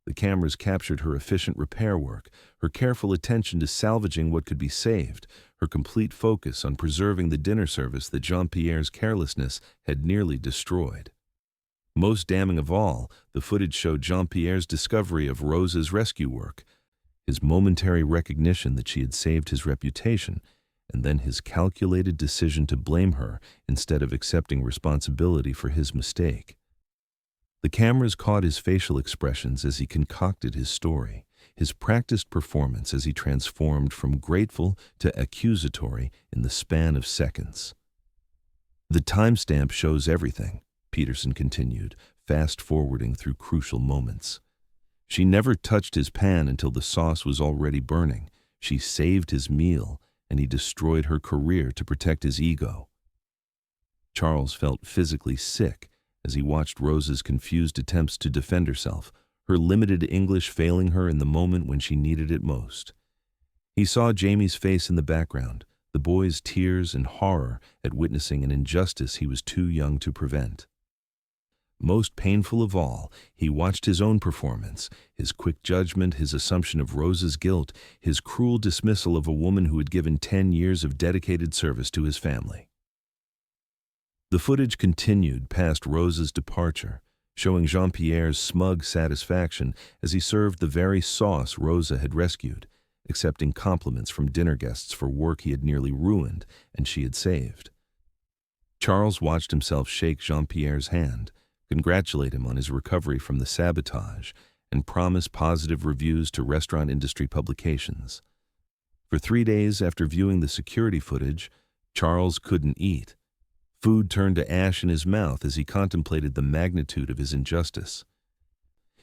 The cameras captured her efficient repair work, her careful attention to salvaging what could be saved, her complete focus on preserving the dinner service that Jean-Pierre's carelessness had nearly destroyed. Most damning of all, the footage showed Jean-Pierre's discovery of Rosa's rescue work, his momentary recognition that she had saved his reputation, and then his calculated decision to blame her instead of accepting responsibility for his mistake. The cameras caught his facial expressions as he concocted his story, his practiced performance as he transformed from grateful to accusatory in the span of seconds. The timestamp shows everything, Peterson continued, fast-forwarding through crucial moments. She never touched his pan until the sauce was already burning. She saved his meal, and he destroyed her career to protect his ego. Charles felt physically sick as he watched Rosa's confused attempts to defend herself, her limited English failing her in the moment when she needed it most. He saw Jamie's face in the background, the boy's tears and horror at witnessing an injustice he was too young to prevent. Most painful of all, he watched his own performance, his quick judgment, his assumption of Rosa's guilt, his cruel dismissal of a woman who had given 10 years of dedicated service to his family. The footage continued past Rosa's departure, showing Jean-Pierre's smug satisfaction as he served the very sauce Rosa had rescued, accepting compliments from dinner guests for work he had nearly ruined and she had saved. Charles watched himself shake Jean-Pierre's hand, congratulate him on his recovery from the sabotage, and promise positive reviews to restaurant industry publications. For 3 days after viewing the security footage, Charles couldn't eat. Food turned to ash in his mouth as he contemplated the magnitude of his injustice.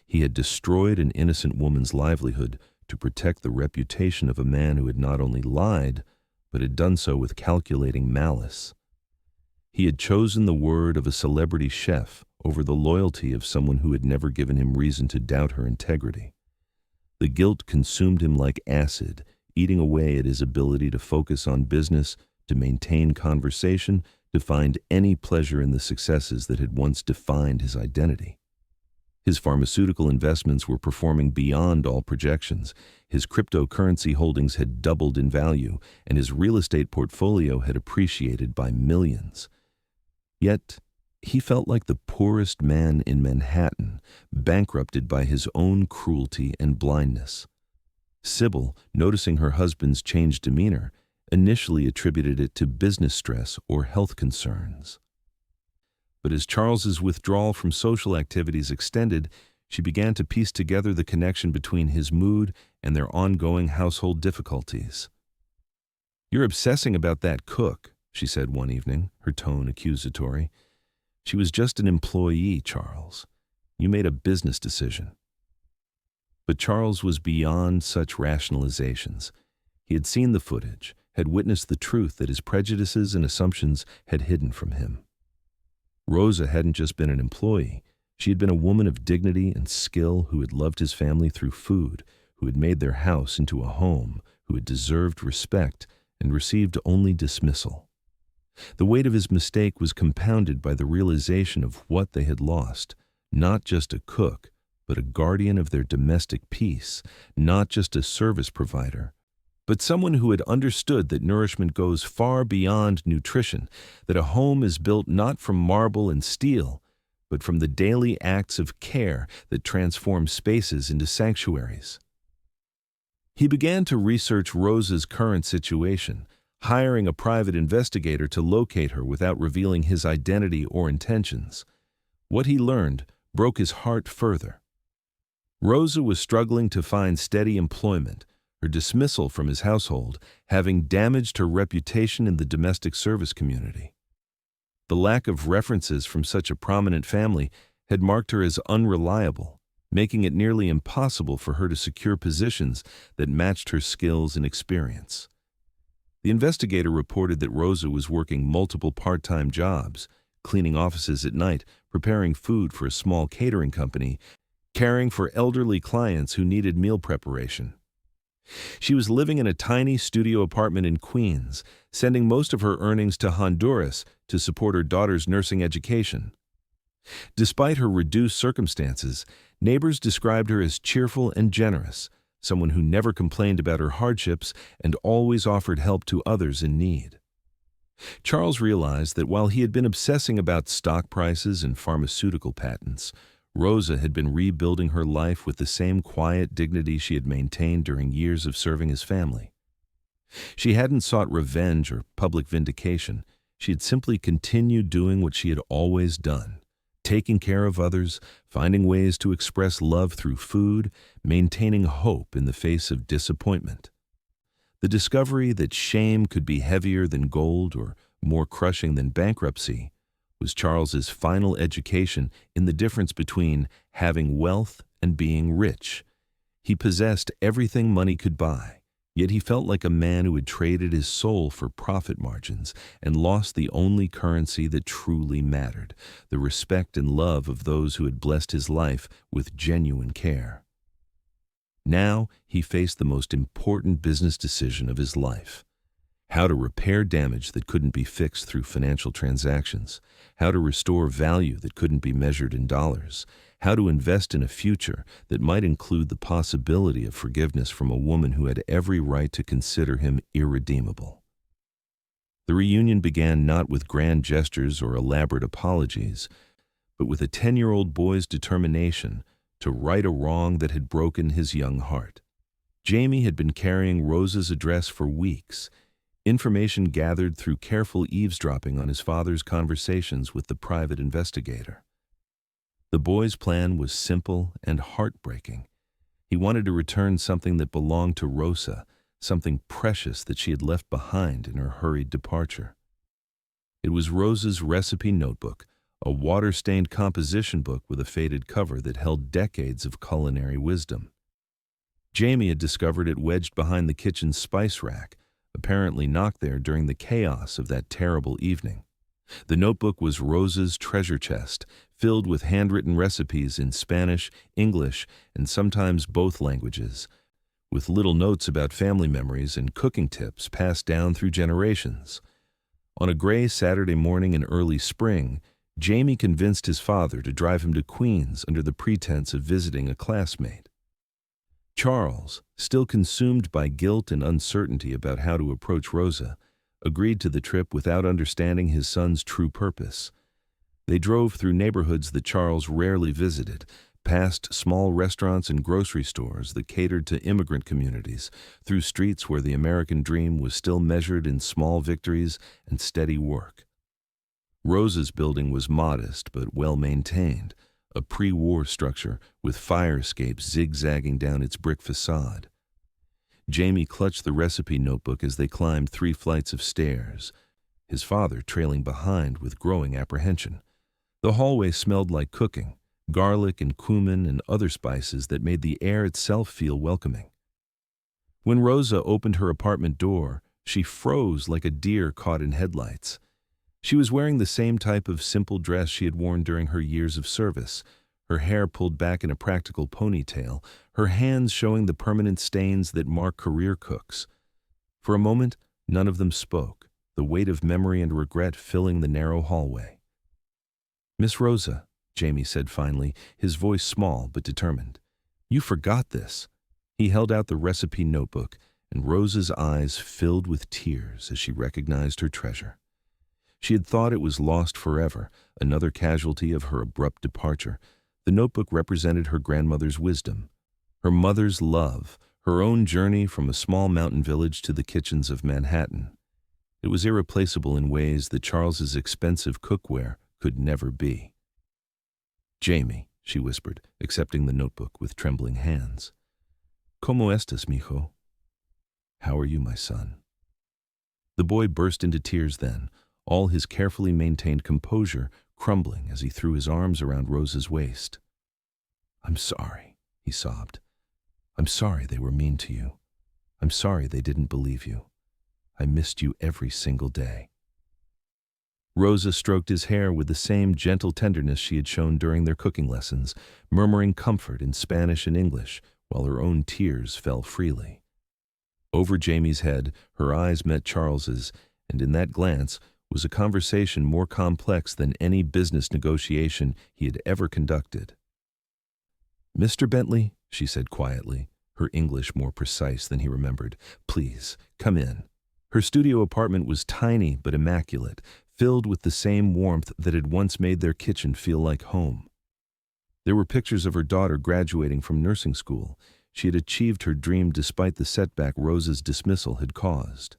He had destroyed an innocent woman's livelihood to protect the reputation of a man who had not only lied, but had done so with calculating malice. He had chosen the word of a celebrity chef over the loyalty of someone who had never given him reason to doubt her integrity. The guilt consumed him like acid, eating away at his ability to focus on business, to maintain conversation, to find any pleasure in the successes that had once defined his identity. His pharmaceutical investments were performing beyond all projections. His cryptocurrency holdings had doubled in value, and his real estate portfolio had appreciated by millions. Yet, he felt like the poorest man in Manhattan, bankrupted by his own cruelty and blindness. Sybil, noticing her husband's changed demeanor, initially attributed it to business stress or health concerns. But as Charles's withdrawal from social activities extended, she began to piece together the connection between his mood and their ongoing household difficulties. "You're obsessing about that cook," she said one evening, her tone accusatory. "She was just an employee, Charles. You made a business decision." But Charles was beyond such rationalizations. He had seen the footage, had witnessed the truth that his prejudices and assumptions had hidden from him. Rosa hadn't just been an employee. She had been a woman of dignity and skill who had loved his family through food, who had made their house into a home, who had deserved respect and received only dismissal. The weight of his mistake was compounded by the realization of what they had lost, not just a cook, but a guardian of their domestic peace, not just a service provider, but someone who had understood that nourishment goes far beyond nutrition, that a home is built not from marble and steel, but from the daily acts of care that transform spaces into sanctuaries. He began to research Rosa's current situation, hiring a private investigator to locate her without revealing his identity or intentions. What he learned broke his heart further. Rosa was struggling to find steady employment, her dismissal from his household having damaged her reputation in the domestic service community. The lack of references from such a prominent family had marked her as unreliable, making it nearly impossible for her to secure positions that matched her skills and experience. The investigator reported that Rosa was working multiple part-time jobs, cleaning offices at night, preparing food for a small catering company, caring for elderly clients who needed meal preparation. She was living in a tiny studio apartment in Queens, sending most of her earnings to Honduras to support her daughter's nursing education. Despite her reduced circumstances, neighbors described her as cheerful and generous, someone who never complained about her hardships and always offered help to others in need. Charles realized that while he had been obsessing about stock prices and pharmaceutical patents, Rosa had been rebuilding her life with the same quiet dignity she had maintained during years of serving his family. She hadn't sought revenge or public vindication. She had simply continued doing what she had always done, taking care of others, finding ways to express love through food, maintaining hope in the face of disappointment. The discovery that shame could be heavier than gold or more crushing than bankruptcy was Charles's final education in the difference between having wealth and being rich. He possessed everything money could buy, yet he felt like a man who had traded his soul for profit margins and lost the only currency that truly mattered, the respect and love of those who had blessed his life with genuine care. Now he faced the most important business decision of his life: how to repair damage that couldn't be fixed through financial transactions, how to restore value that couldn't be measured in dollars, how to invest in a future that might include the possibility of forgiveness from a woman who had every right to consider him irredeemable. The reunion began not with grand gestures or elaborate apologies, but with a 10-year-old boy's determination to right a wrong that had broken his young heart. Jamie had been carrying Rosa's address for weeks, information gathered through careful eavesdropping on his father's conversations with the private investigator. The boy's plan was simple and heartbreaking. He wanted to return something that belonged to Rosa, something precious that she had left behind in her hurried departure. It was Rosa's recipe notebook, a water-stained composition book with a faded cover that held decades of culinary wisdom. Jamie had discovered it wedged behind the kitchen's spice rack, apparently knocked there during the chaos of that terrible evening. The notebook was Rosa's treasure chest, filled with handwritten recipes in Spanish, English, and sometimes both languages, with little notes about family memories and cooking tips passed down through generations. On a gray Saturday morning in early spring, Jamie convinced his father to drive him to Queens under the pretense of visiting a classmate. Charles, still consumed by guilt and uncertainty about how to approach Rosa, agreed to the trip without understanding his son's true purpose. They drove through neighborhoods that Charles rarely visited, past small restaurants and grocery stores that catered to immigrant communities, through streets where the American dream was still measured in small victories and steady work. Rosa's building was modest but well-maintained, a pre-war structure with fire escapes zigzagging down its brick facade. Jamie clutched the recipe notebook as they climbed 3 flights of stairs, his father trailing behind with growing apprehension. The hallway smelled like cooking, garlic and cumin and other spices that made the air itself feel welcoming. When Rosa opened her apartment door, she froze like a deer caught in headlights. She was wearing the same type of simple dress she had worn during her years of service, her hair pulled back in a practical ponytail, her hands showing the permanent stains that mark career cooks. For a moment, none of them spoke, the weight of memory and regret filling the narrow hallway. "Miss Rosa," Jamie said finally, his voice small but determined, "you forgot this." He held out the recipe notebook, and Rosa's eyes filled with tears as she recognized her treasure. She had thought it was lost forever, another casualty of her abrupt departure. The notebook represented her grandmother's wisdom, her mother's love, her own journey from a small mountain village to the kitchens of Manhattan. It was irreplaceable in ways that Charles's expensive cookware could never be. "Jamie," she whispered, accepting the notebook with trembling hands. "Cómo estás, mijo?" "How are you, my son?" The boy burst into tears then, all his carefully maintained composure crumbling as he threw his arms around Rosa's waist. "I'm sorry," he sobbed. "I'm sorry they were mean to you. I'm sorry they didn't believe you. I missed you every single day." Rosa stroked his hair with the same gentle tenderness she had shown during their cooking lessons, murmuring comfort in Spanish and English, while her own tears fell freely. Over Jamie's head, her eyes met Charles's, and in that glance was a conversation more complex than any business negotiation he had ever conducted. "Mr. Bentley," she said quietly, her English more precise than he remembered, "please, come in." Her studio apartment was tiny but immaculate, filled with the same warmth that had once made their kitchen feel like home. There were pictures of her daughter graduating from nursing school. She had achieved her dream despite the setback Rosa's dismissal had caused.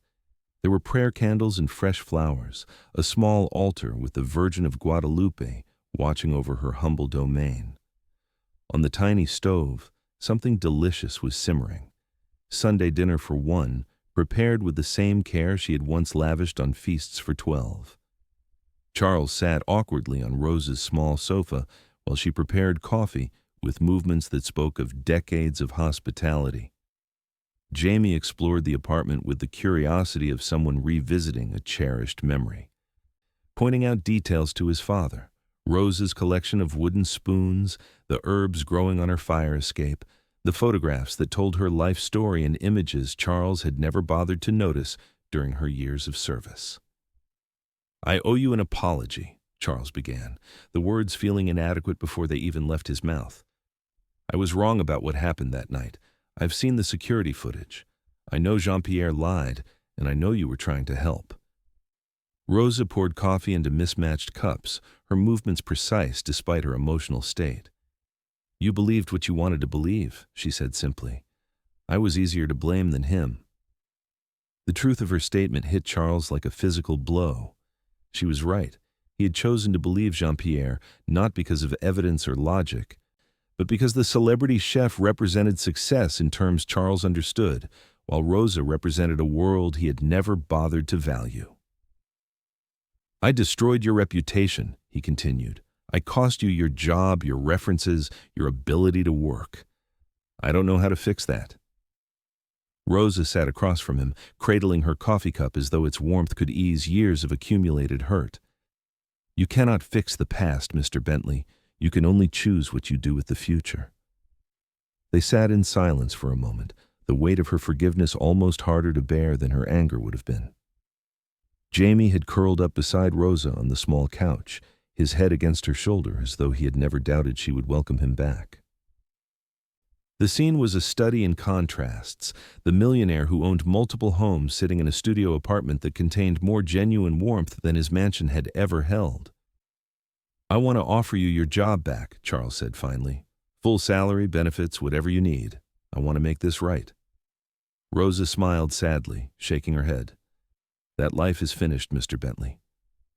There were prayer candles and fresh flowers, a small altar with the Virgin of Guadalupe watching over her humble domain. On the tiny stove, something delicious was simmering. Sunday dinner for one, prepared with the same care she had once lavished on feasts for 12. Charles sat awkwardly on Rosa's small sofa while she prepared coffee with movements that spoke of decades of hospitality. Jamie explored the apartment with the curiosity of someone revisiting a cherished memory, pointing out details to his father: Rosa's collection of wooden spoons, the herbs growing on her fire escape, the photographs that told her life story and images Charles had never bothered to notice during her years of service. "I owe you an apology," Charles began, the words feeling inadequate before they even left his mouth. "I was wrong about what happened that night. I've seen the security footage. I know Jean-Pierre lied, and I know you were trying to help." Rosa poured coffee into mismatched cups, her movements precise despite her emotional state. "You believed what you wanted to believe," she said simply. "I was easier to blame than him." The truth of her statement hit Charles like a physical blow. She was right. He had chosen to believe Jean-Pierre not because of evidence or logic, but because the celebrity chef represented success in terms Charles understood, while Rosa represented a world he had never bothered to value. "I destroyed your reputation," he continued. "I cost you your job, your references, your ability to work. I don't know how to fix that." Rosa sat across from him, cradling her coffee cup as though its warmth could ease years of accumulated hurt. "You cannot fix the past, Mr. Bentley. You can only choose what you do with the future." They sat in silence for a moment, the weight of her forgiveness almost harder to bear than her anger would have been. Jamie had curled up beside Rosa on the small couch, his head against her shoulder as though he had never doubted she would welcome him back. The scene was a study in contrasts, the millionaire who owned multiple homes sitting in a studio apartment that contained more genuine warmth than his mansion had ever held. "I want to offer you your job back," Charles said finally. "Full salary, benefits, whatever you need. I want to make this right." Rosa smiled sadly, shaking her head. "That life is finished, Mr. Bentley.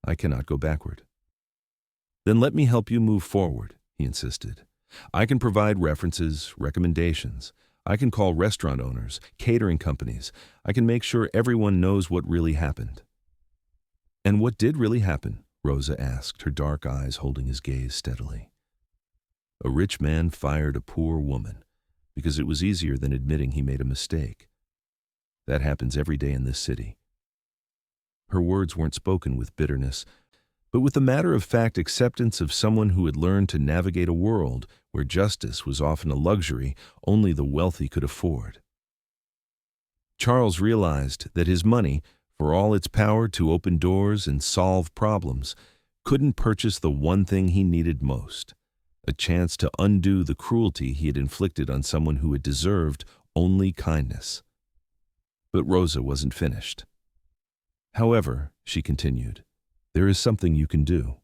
I cannot go backward." "Then let me help you move forward," he insisted. "I can provide references, recommendations. I can call restaurant owners, catering companies. I can make sure everyone knows what really happened." "And what did really happen?" Rosa asked, her dark eyes holding his gaze steadily. "A rich man fired a poor woman because it was easier than admitting he made a mistake. That happens every day in this city." Her words weren't spoken with bitterness, but with the matter-of-fact acceptance of someone who had learned to navigate a world where justice was often a luxury only the wealthy could afford. Charles realized that his money, for all its power to open doors and solve problems, couldn't purchase the one thing he needed most: a chance to undo the cruelty he had inflicted on someone who had deserved only kindness. But Rosa wasn't finished. "However," she continued, "there is something you can do."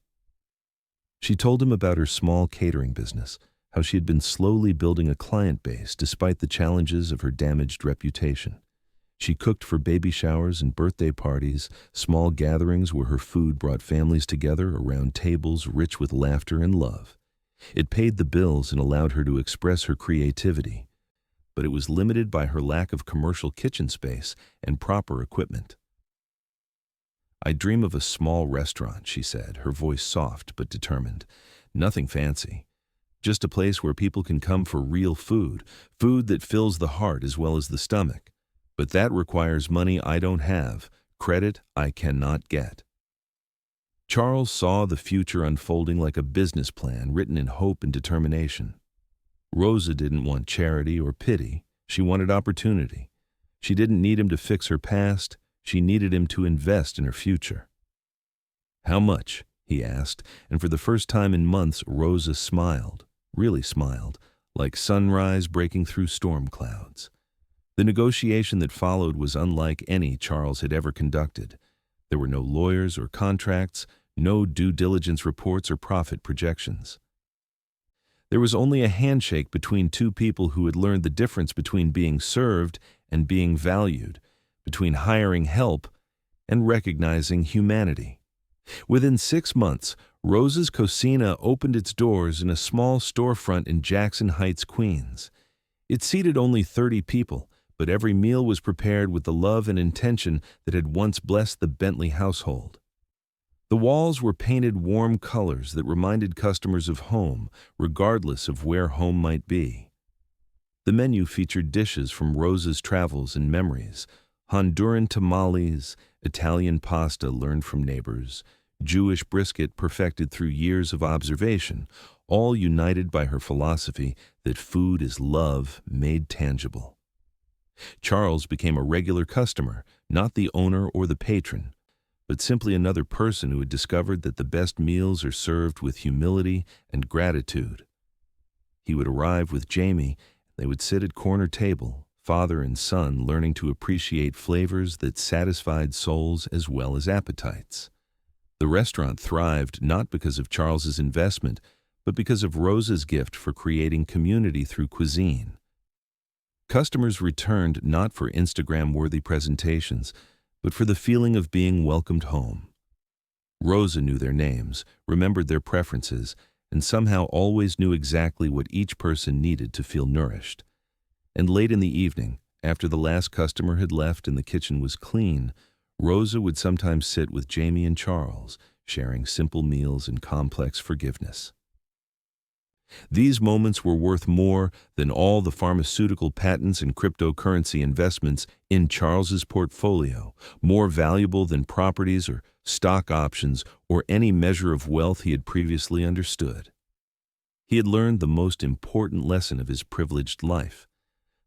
She told him about her small catering business, how she had been slowly building a client base despite the challenges of her damaged reputation. She cooked for baby showers and birthday parties, small gatherings where her food brought families together around tables rich with laughter and love. It paid the bills and allowed her to express her creativity, but it was limited by her lack of commercial kitchen space and proper equipment. "I dream of a small restaurant," she said, her voice soft but determined. "Nothing fancy. Just a place where people can come for real food, food that fills the heart as well as the stomach. But that requires money I don't have, credit I cannot get." Charles saw the future unfolding like a business plan written in hope and determination. Rosa didn't want charity or pity. She wanted opportunity. She didn't need him to fix her past. She needed him to invest in her future. "How much?" he asked, and for the first time in months Rosa smiled, really smiled, like sunrise breaking through storm clouds. The negotiation that followed was unlike any Charles had ever conducted. There were no lawyers or contracts, no due diligence reports or profit projections. There was only a handshake between two people who had learned the difference between being served and being valued, between hiring help and recognizing humanity. Within 6 months, Rosa's Cocina opened its doors in a small storefront in Jackson Heights, Queens. It seated only 30 people, but every meal was prepared with the love and intention that had once blessed the Bentley household. The walls were painted warm colors that reminded customers of home, regardless of where home might be. The menu featured dishes from Rosa's travels and memories: Honduran tamales, Italian pasta learned from neighbors, Jewish brisket perfected through years of observation, all united by her philosophy that food is love made tangible. Charles became a regular customer, not the owner or the patron, but simply another person who had discovered that the best meals are served with humility and gratitude. He would arrive with Jamie, and they would sit at corner table, father and son, learning to appreciate flavors that satisfied souls as well as appetites. The restaurant thrived not because of Charles's investment, but because of Rosa's gift for creating community through cuisine. Customers returned not for Instagram-worthy presentations, but for the feeling of being welcomed home. Rosa knew their names, remembered their preferences, and somehow always knew exactly what each person needed to feel nourished. And late in the evening, after the last customer had left and the kitchen was clean, Rosa would sometimes sit with Jamie and Charles, sharing simple meals and complex forgiveness. These moments were worth more than all the pharmaceutical patents and cryptocurrency investments in Charles's portfolio, more valuable than properties or stock options or any measure of wealth he had previously understood. He had learned the most important lesson of his privileged life: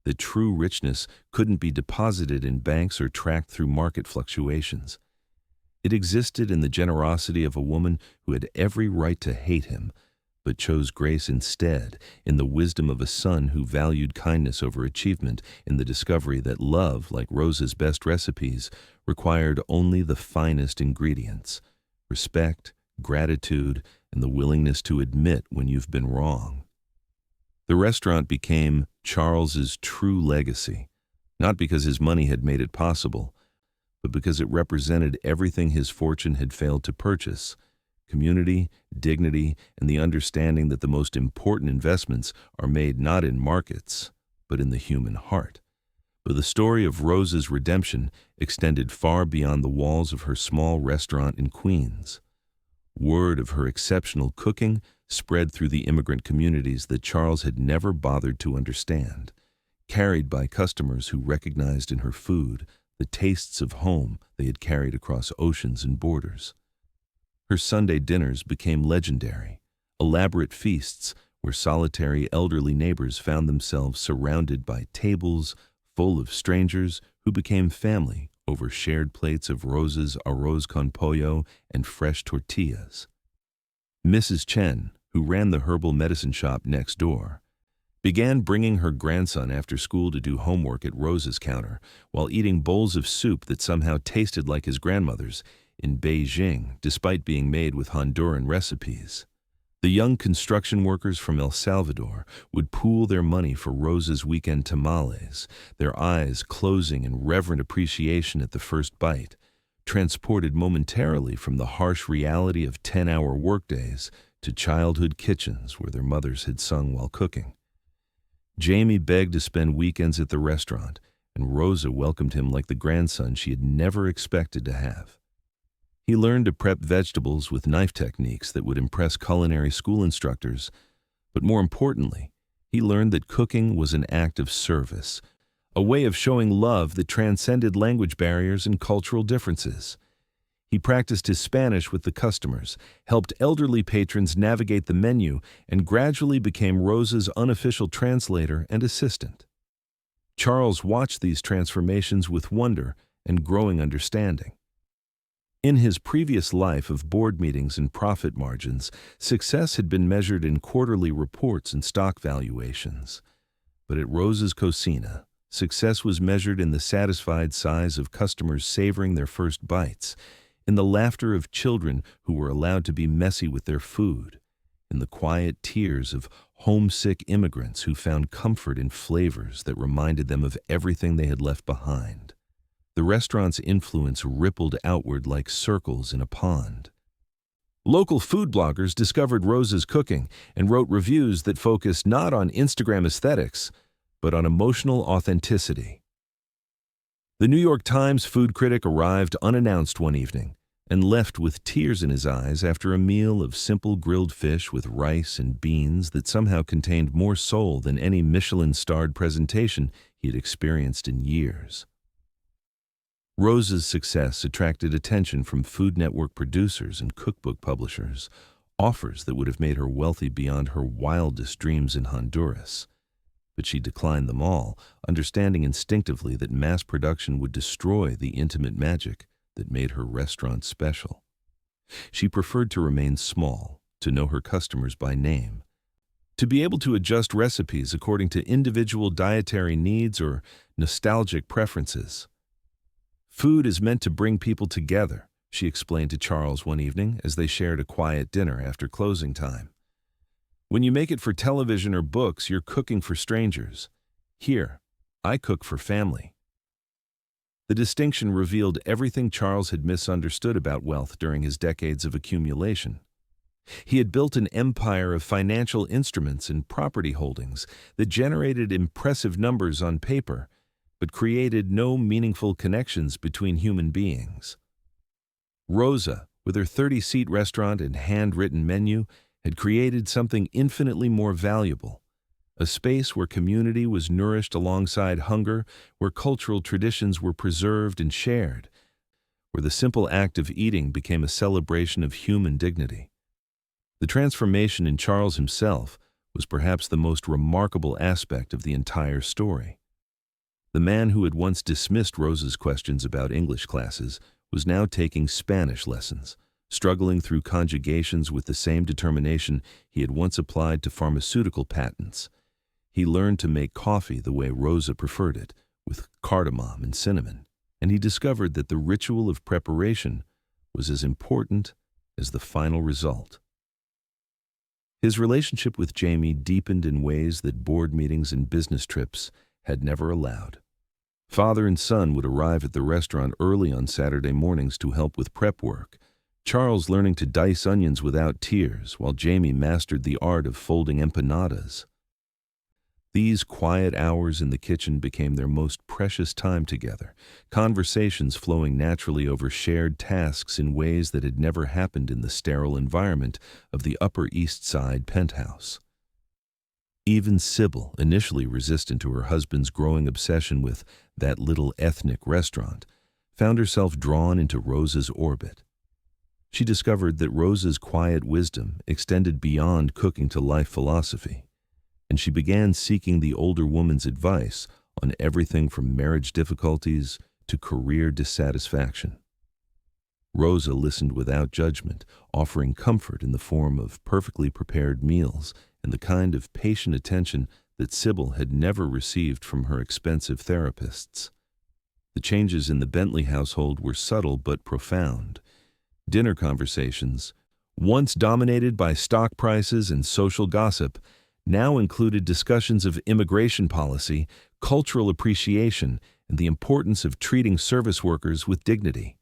that true richness couldn't be deposited in banks or tracked through market fluctuations. It existed in the generosity of a woman who had every right to hate him, but chose grace instead, in the wisdom of a son who valued kindness over achievement, in the discovery that love, like Rosa's best recipes, required only the finest ingredients: respect, gratitude, and the willingness to admit when you've been wrong. The restaurant became Charles's true legacy, not because his money had made it possible, but because it represented everything his fortune had failed to purchase: community, dignity, and the understanding that the most important investments are made not in markets, but in the human heart. But the story of Rosa's redemption extended far beyond the walls of her small restaurant in Queens. Word of her exceptional cooking spread through the immigrant communities that Charles had never bothered to understand, carried by customers who recognized in her food the tastes of home they had carried across oceans and borders. Her Sunday dinners became legendary, elaborate feasts where solitary elderly neighbors found themselves surrounded by tables full of strangers who became family over shared plates of Rosa's arroz con pollo and fresh tortillas. Mrs. Chen, who ran the herbal medicine shop next door, began bringing her grandson after school to do homework at Rosa's counter while eating bowls of soup that somehow tasted like his grandmother's in Beijing, despite being made with Honduran recipes. The young construction workers from El Salvador would pool their money for Rosa's weekend tamales, their eyes closing in reverent appreciation at the first bite, transported momentarily from the harsh reality of 10-hour workdays to childhood kitchens where their mothers had sung while cooking. Jamie begged to spend weekends at the restaurant, and Rosa welcomed him like the grandson she had never expected to have. He learned to prep vegetables with knife techniques that would impress culinary school instructors, but more importantly, he learned that cooking was an act of service, a way of showing love that transcended language barriers and cultural differences. He practiced his Spanish with the customers, helped elderly patrons navigate the menu, and gradually became Rosa's unofficial translator and assistant. Charles watched these transformations with wonder and growing understanding. In his previous life of board meetings and profit margins, success had been measured in quarterly reports and stock valuations. But at Rosa's Cocina, Success was measured in the satisfied sighs of customers savoring their first bites, in the laughter of children who were allowed to be messy with their food, in the quiet tears of homesick immigrants who found comfort in flavors that reminded them of everything they had left behind. The restaurant's influence rippled outward like circles in a pond. Local food bloggers discovered Rosa's cooking and wrote reviews that focused not on Instagram aesthetics, but on emotional authenticity. The New York Times food critic arrived unannounced one evening and left with tears in his eyes after a meal of simple grilled fish with rice and beans that somehow contained more soul than any Michelin-starred presentation he had experienced in years. Rosa's success attracted attention from Food Network producers and cookbook publishers, offers that would have made her wealthy beyond her wildest dreams in Honduras. But she declined them all, understanding instinctively that mass production would destroy the intimate magic that made her restaurant special. She preferred to remain small, to know her customers by name, to be able to adjust recipes according to individual dietary needs or nostalgic preferences. "Food is meant to bring people together," she explained to Charles one evening as they shared a quiet dinner after closing time. "When you make it for television or books, you're cooking for strangers. Here, I cook for family." The distinction revealed everything Charles had misunderstood about wealth during his decades of accumulation. He had built an empire of financial instruments and property holdings that generated impressive numbers on paper, but created no meaningful connections between human beings. Rosa, with her 30-seat restaurant and handwritten menu, had created something infinitely more valuable, a space where community was nourished alongside hunger, where cultural traditions were preserved and shared, where the simple act of eating became a celebration of human dignity. The transformation in Charles himself was perhaps the most remarkable aspect of the entire story. The man who had once dismissed Rosa's questions about English classes was now taking Spanish lessons, struggling through conjugations with the same determination he had once applied to pharmaceutical patents. He learned to make coffee the way Rosa preferred it, with cardamom and cinnamon, and he discovered that the ritual of preparation was as important as the final result. His relationship with Jamie deepened in ways that board meetings and business trips had never allowed. Father and son would arrive at the restaurant early on Saturday mornings to help with prep work, Charles learning to dice onions without tears, while Jamie mastered the art of folding empanadas. These quiet hours in the kitchen became their most precious time together, conversations flowing naturally over shared tasks in ways that had never happened in the sterile environment of the Upper East Side penthouse. Even Sybil, initially resistant to her husband's growing obsession with that little ethnic restaurant, found herself drawn into Rosa's orbit. She discovered that Rosa's quiet wisdom extended beyond cooking to life philosophy, and she began seeking the older woman's advice on everything from marriage difficulties to career dissatisfaction. Rosa listened without judgment, offering comfort in the form of perfectly prepared meals and the kind of patient attention that Sybil had never received from her expensive therapists. The changes in the Bentley household were subtle but profound. Dinner conversations, once dominated by stock prices and social gossip, now included discussions of immigration policy, cultural appreciation, and the importance of treating service workers with dignity.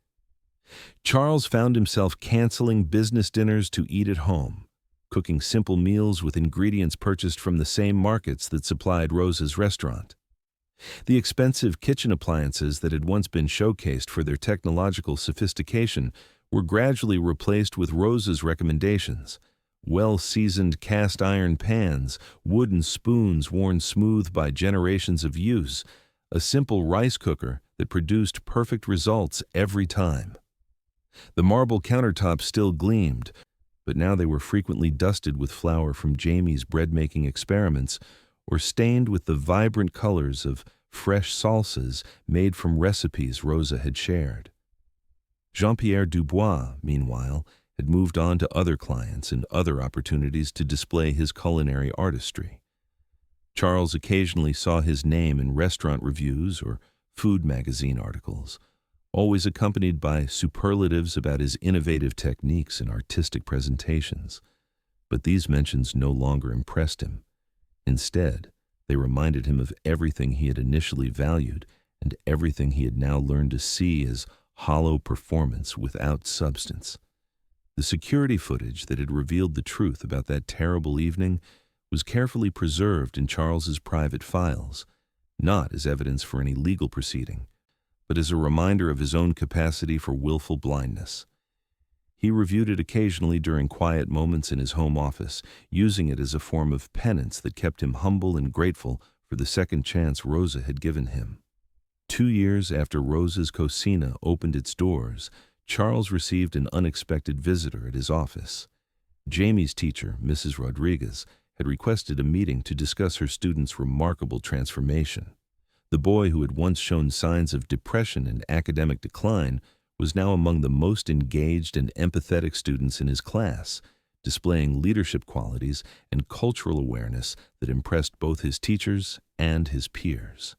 Charles found himself canceling business dinners to eat at home, cooking simple meals with ingredients purchased from the same markets that supplied Rosa's restaurant. The expensive kitchen appliances that had once been showcased for their technological sophistication were gradually replaced with Rosa's recommendations: well-seasoned cast-iron pans, wooden spoons worn smooth by generations of use, a simple rice cooker that produced perfect results every time. The marble countertops still gleamed, but now they were frequently dusted with flour from Jamie's bread-making experiments or stained with the vibrant colors of fresh salsas made from recipes Rosa had shared. Jean-Pierre Dubois, meanwhile, had moved on to other clients and other opportunities to display his culinary artistry. Charles occasionally saw his name in restaurant reviews or food magazine articles, always accompanied by superlatives about his innovative techniques and artistic presentations. But these mentions no longer impressed him. Instead, they reminded him of everything he had initially valued and everything he had now learned to see as hollow performance without substance. The security footage that had revealed the truth about that terrible evening was carefully preserved in Charles's private files, not as evidence for any legal proceeding, but as a reminder of his own capacity for willful blindness. He reviewed it occasionally during quiet moments in his home office, using it as a form of penance that kept him humble and grateful for the second chance Rosa had given him. 2 years after Rosa's Cocina opened its doors, Charles received an unexpected visitor at his office. Jamie's teacher, Mrs. Rodriguez, had requested a meeting to discuss her student's remarkable transformation. The boy who had once shown signs of depression and academic decline was now among the most engaged and empathetic students in his class, displaying leadership qualities and cultural awareness that impressed both his teachers and his peers.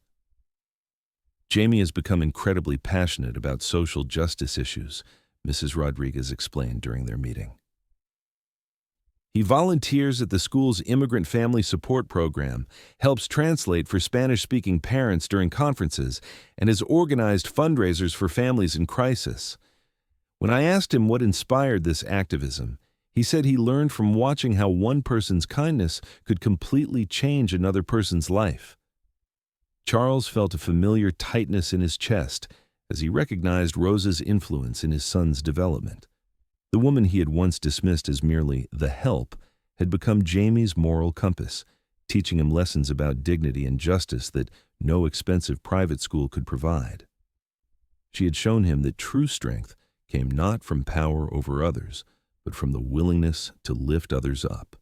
Jamie has become incredibly passionate about social justice issues, Mrs. Rodriguez explained during their meeting. He volunteers at the school's immigrant family support program, helps translate for Spanish-speaking parents during conferences, and has organized fundraisers for families in crisis. When I asked him what inspired this activism, he said he learned from watching how one person's kindness could completely change another person's life. Charles felt a familiar tightness in his chest as he recognized Rosa's influence in his son's development. The woman he had once dismissed as merely the help had become Jamie's moral compass, teaching him lessons about dignity and justice that no expensive private school could provide. She had shown him that true strength came not from power over others, but from the willingness to lift others up.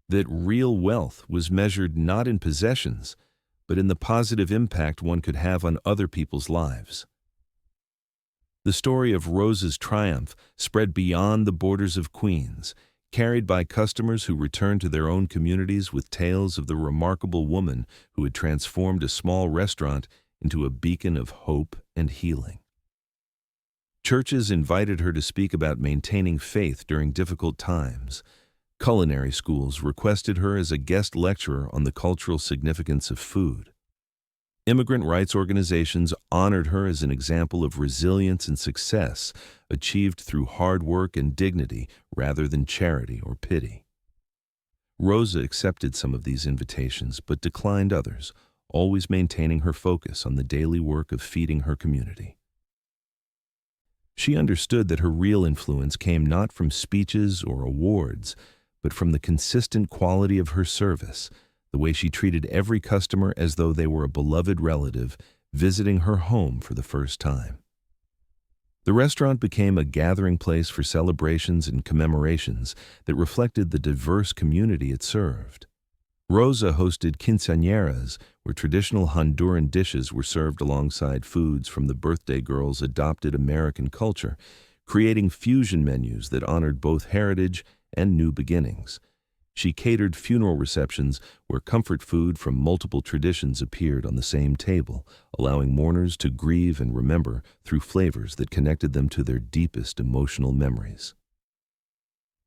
That real wealth was measured not in possessions, but in the positive impact one could have on other people's lives. The story of Rosa's triumph spread beyond the borders of Queens, carried by customers who returned to their own communities with tales of the remarkable woman who had transformed a small restaurant into a beacon of hope and healing. Churches invited her to speak about maintaining faith during difficult times. Culinary schools requested her as a guest lecturer on the cultural significance of food. Immigrant rights organizations honored her as an example of resilience and success achieved through hard work and dignity rather than charity or pity. Rosa accepted some of these invitations but declined others, always maintaining her focus on the daily work of feeding her community. She understood that her real influence came not from speeches or awards, but from the consistent quality of her service, the way she treated every customer as though they were a beloved relative visiting her home for the first time. The restaurant became a gathering place for celebrations and commemorations that reflected the diverse community it served. Rosa hosted quinceañeras, where traditional Honduran dishes were served alongside foods from the birthday girl's adopted American culture, creating fusion menus that honored both heritage and new beginnings. She catered funeral receptions where comfort food from multiple traditions appeared on the same table, allowing mourners to grieve and remember through flavors that connected them to their deepest emotional memories.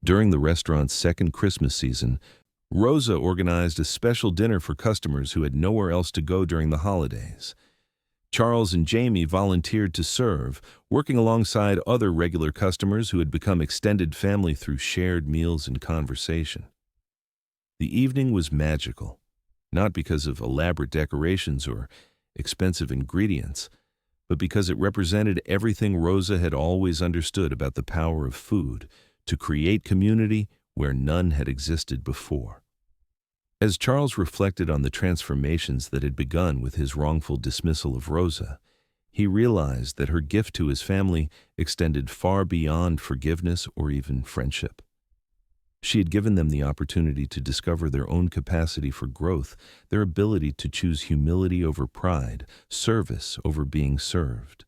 During the restaurant's second Christmas season, Rosa organized a special dinner for customers who had nowhere else to go during the holidays. Charles and Jamie volunteered to serve, working alongside other regular customers who had become extended family through shared meals and conversation. The evening was magical, not because of elaborate decorations or expensive ingredients, but because it represented everything Rosa had always understood about the power of food to create community where none had existed before. As Charles reflected on the transformations that had begun with his wrongful dismissal of Rosa, he realized that her gift to his family extended far beyond forgiveness or even friendship. She had given them the opportunity to discover their own capacity for growth, their ability to choose humility over pride, service over being served.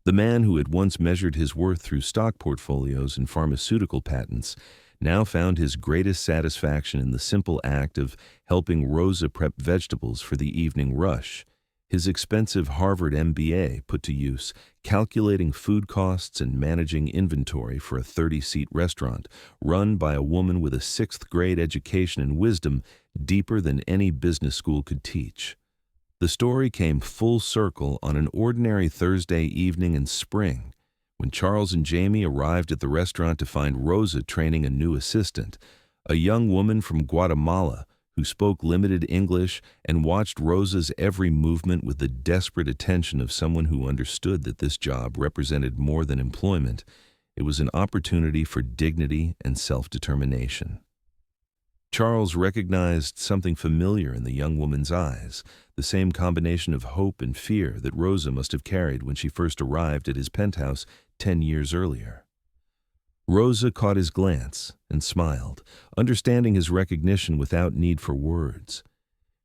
The man who had once measured his worth through stock portfolios and pharmaceutical patents now found his greatest satisfaction in the simple act of helping Rosa prep vegetables for the evening rush, his expensive Harvard MBA put to use, calculating food costs and managing inventory for a 30-seat restaurant run by a woman with a sixth-grade education and wisdom deeper than any business school could teach. The story came full circle on an ordinary Thursday evening in spring, when Charles and Jamie arrived at the restaurant to find Rosa training a new assistant, a young woman from Guatemala who spoke limited English and watched Rosa's every movement with the desperate attention of someone who understood that this job represented more than employment. It was an opportunity for dignity and self-determination. Charles recognized something familiar in the young woman's eyes, the same combination of hope and fear that Rosa must have carried when she first arrived at his penthouse 10 years earlier. Rosa caught his glance and smiled, understanding his recognition without need for words.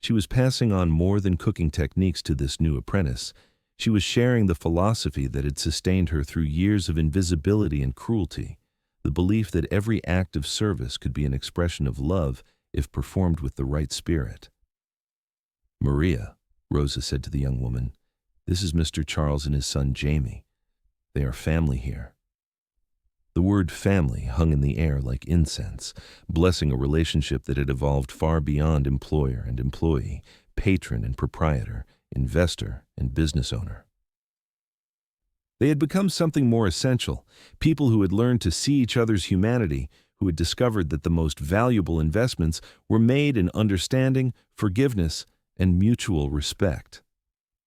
She was passing on more than cooking techniques to this new apprentice. She was sharing the philosophy that had sustained her through years of invisibility and cruelty, the belief that every act of service could be an expression of love if performed with the right spirit. "Maria," Rosa said to the young woman, "this is Mr. Charles and his son Jamie. They are family here." The word family hung in the air like incense, blessing a relationship that had evolved far beyond employer and employee, patron and proprietor, investor and business owner. They had become something more essential, people who had learned to see each other's humanity, who had discovered that the most valuable investments were made in understanding, forgiveness, and mutual respect.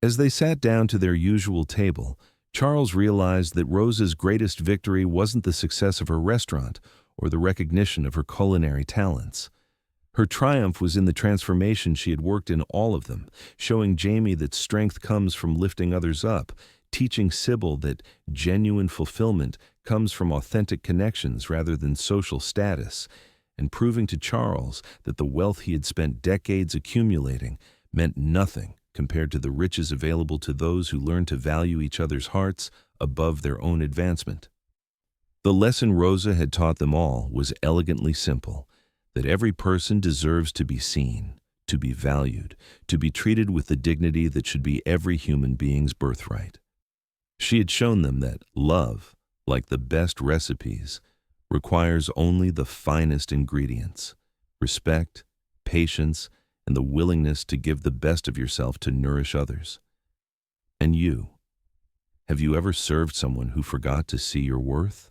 As they sat down to their usual table, Charles realized that Rosa's greatest victory wasn't the success of her restaurant or the recognition of her culinary talents. Her triumph was in the transformation she had worked in all of them, showing Jamie that strength comes from lifting others up, teaching Sybil that genuine fulfillment comes from authentic connections rather than social status, and proving to Charles that the wealth he had spent decades accumulating meant nothing compared to the riches available to those who learn to value each other's hearts above their own advancement. The lesson Rosa had taught them all was elegantly simple, that every person deserves to be seen, to be valued, to be treated with the dignity that should be every human being's birthright. She had shown them that love, like the best recipes, requires only the finest ingredients: respect, patience, and the willingness to give the best of yourself to nourish others. And you, have you ever served someone who forgot to see your worth?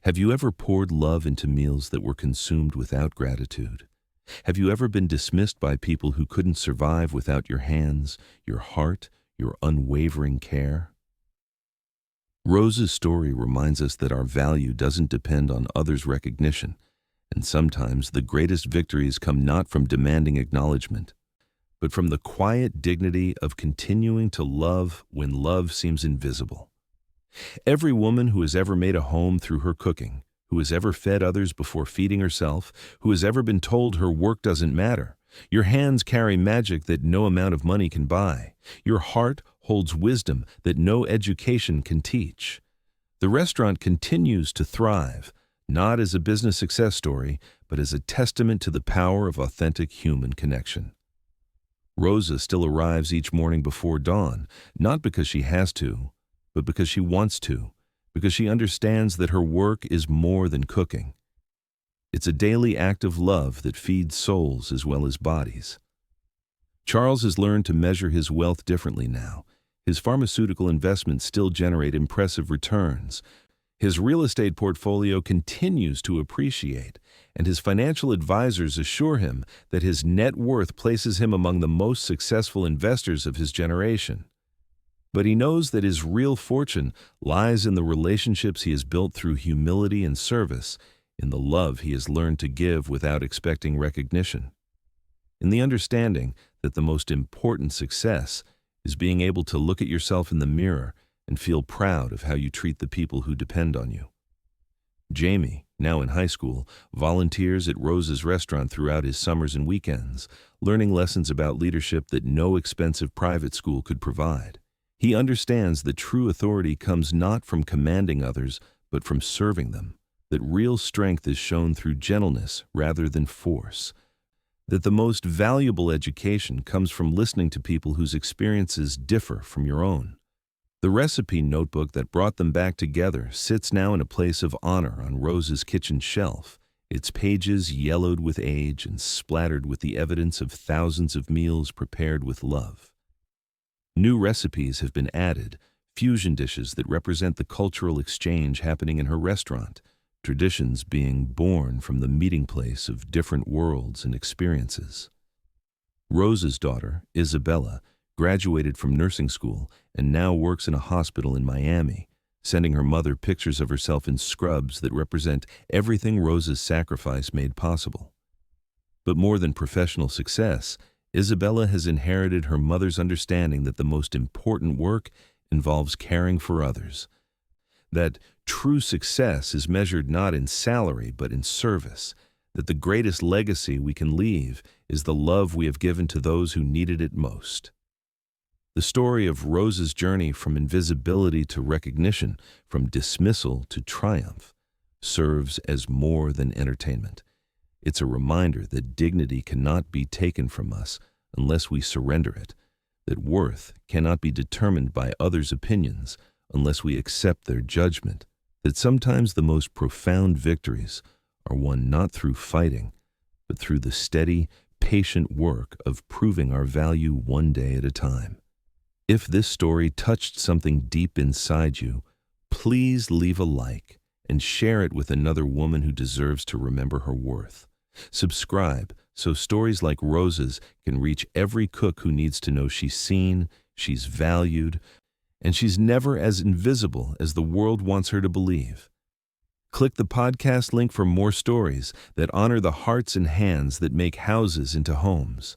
Have you ever poured love into meals that were consumed without gratitude? Have you ever been dismissed by people who couldn't survive without your hands, your heart, your unwavering care? Rosa's story reminds us that our value doesn't depend on others' recognition, and sometimes the greatest victories come not from demanding acknowledgement, but from the quiet dignity of continuing to love when love seems invisible. Every woman who has ever made a home through her cooking, who has ever fed others before feeding herself, who has ever been told her work doesn't matter, your hands carry magic that no amount of money can buy. Your heart holds wisdom that no education can teach. The restaurant continues to thrive, not as a business success story, but as a testament to the power of authentic human connection. Rosa still arrives each morning before dawn, not because she has to, but because she wants to, because she understands that her work is more than cooking. It's a daily act of love that feeds souls as well as bodies. Charles has learned to measure his wealth differently now. His pharmaceutical investments still generate impressive returns. His real estate portfolio continues to appreciate, and his financial advisors assure him that his net worth places him among the most successful investors of his generation. But he knows that his real fortune lies in the relationships he has built through humility and service, in the love he has learned to give without expecting recognition, in the understanding that the most important success is being able to look at yourself in the mirror and feel proud of how you treat the people who depend on you. Jamie, now in high school, volunteers at Rosa's restaurant throughout his summers and weekends, learning lessons about leadership that no expensive private school could provide. He understands that true authority comes not from commanding others, but from serving them, that real strength is shown through gentleness rather than force, that the most valuable education comes from listening to people whose experiences differ from your own. The recipe notebook that brought them back together sits now in a place of honor on Rose's kitchen shelf, its pages yellowed with age and splattered with the evidence of thousands of meals prepared with love. New recipes have been added, fusion dishes that represent the cultural exchange happening in her restaurant, traditions being born from the meeting place of different worlds and experiences. Rose's daughter, Isabella, graduated from nursing school and now works in a hospital in Miami, sending her mother pictures of herself in scrubs that represent everything Rose's sacrifice made possible. But more than professional success, Isabella has inherited her mother's understanding that the most important work involves caring for others, that true success is measured not in salary but in service, that the greatest legacy we can leave is the love we have given to those who needed it most. The story of Rose's journey from invisibility to recognition, from dismissal to triumph, serves as more than entertainment. It's a reminder that dignity cannot be taken from us unless we surrender it, that worth cannot be determined by others' opinions unless we accept their judgment, that sometimes the most profound victories are won not through fighting, but through the steady, patient work of proving our value one day at a time. If this story touched something deep inside you, please leave a like and share it with another woman who deserves to remember her worth. Subscribe so stories like Rose's can reach every cook who needs to know she's seen, she's valued, and she's never as invisible as the world wants her to believe. Click the podcast link for more stories that honor the hearts and hands that make houses into homes.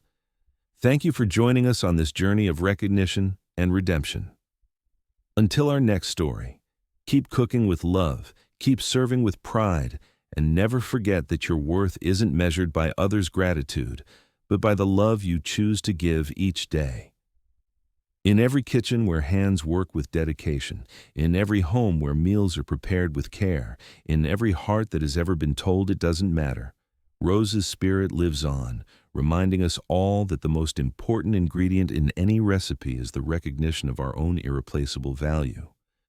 Thank you for joining us on this journey of recognition and redemption. Until our next story, keep cooking with love, keep serving with pride, and never forget that your worth isn't measured by others' gratitude, but by the love you choose to give each day. In every kitchen where hands work with dedication, in every home where meals are prepared with care, in every heart that has ever been told it doesn't matter, Rose's spirit lives on, reminding us all that the most important ingredient in any recipe is the recognition of our own irreplaceable value.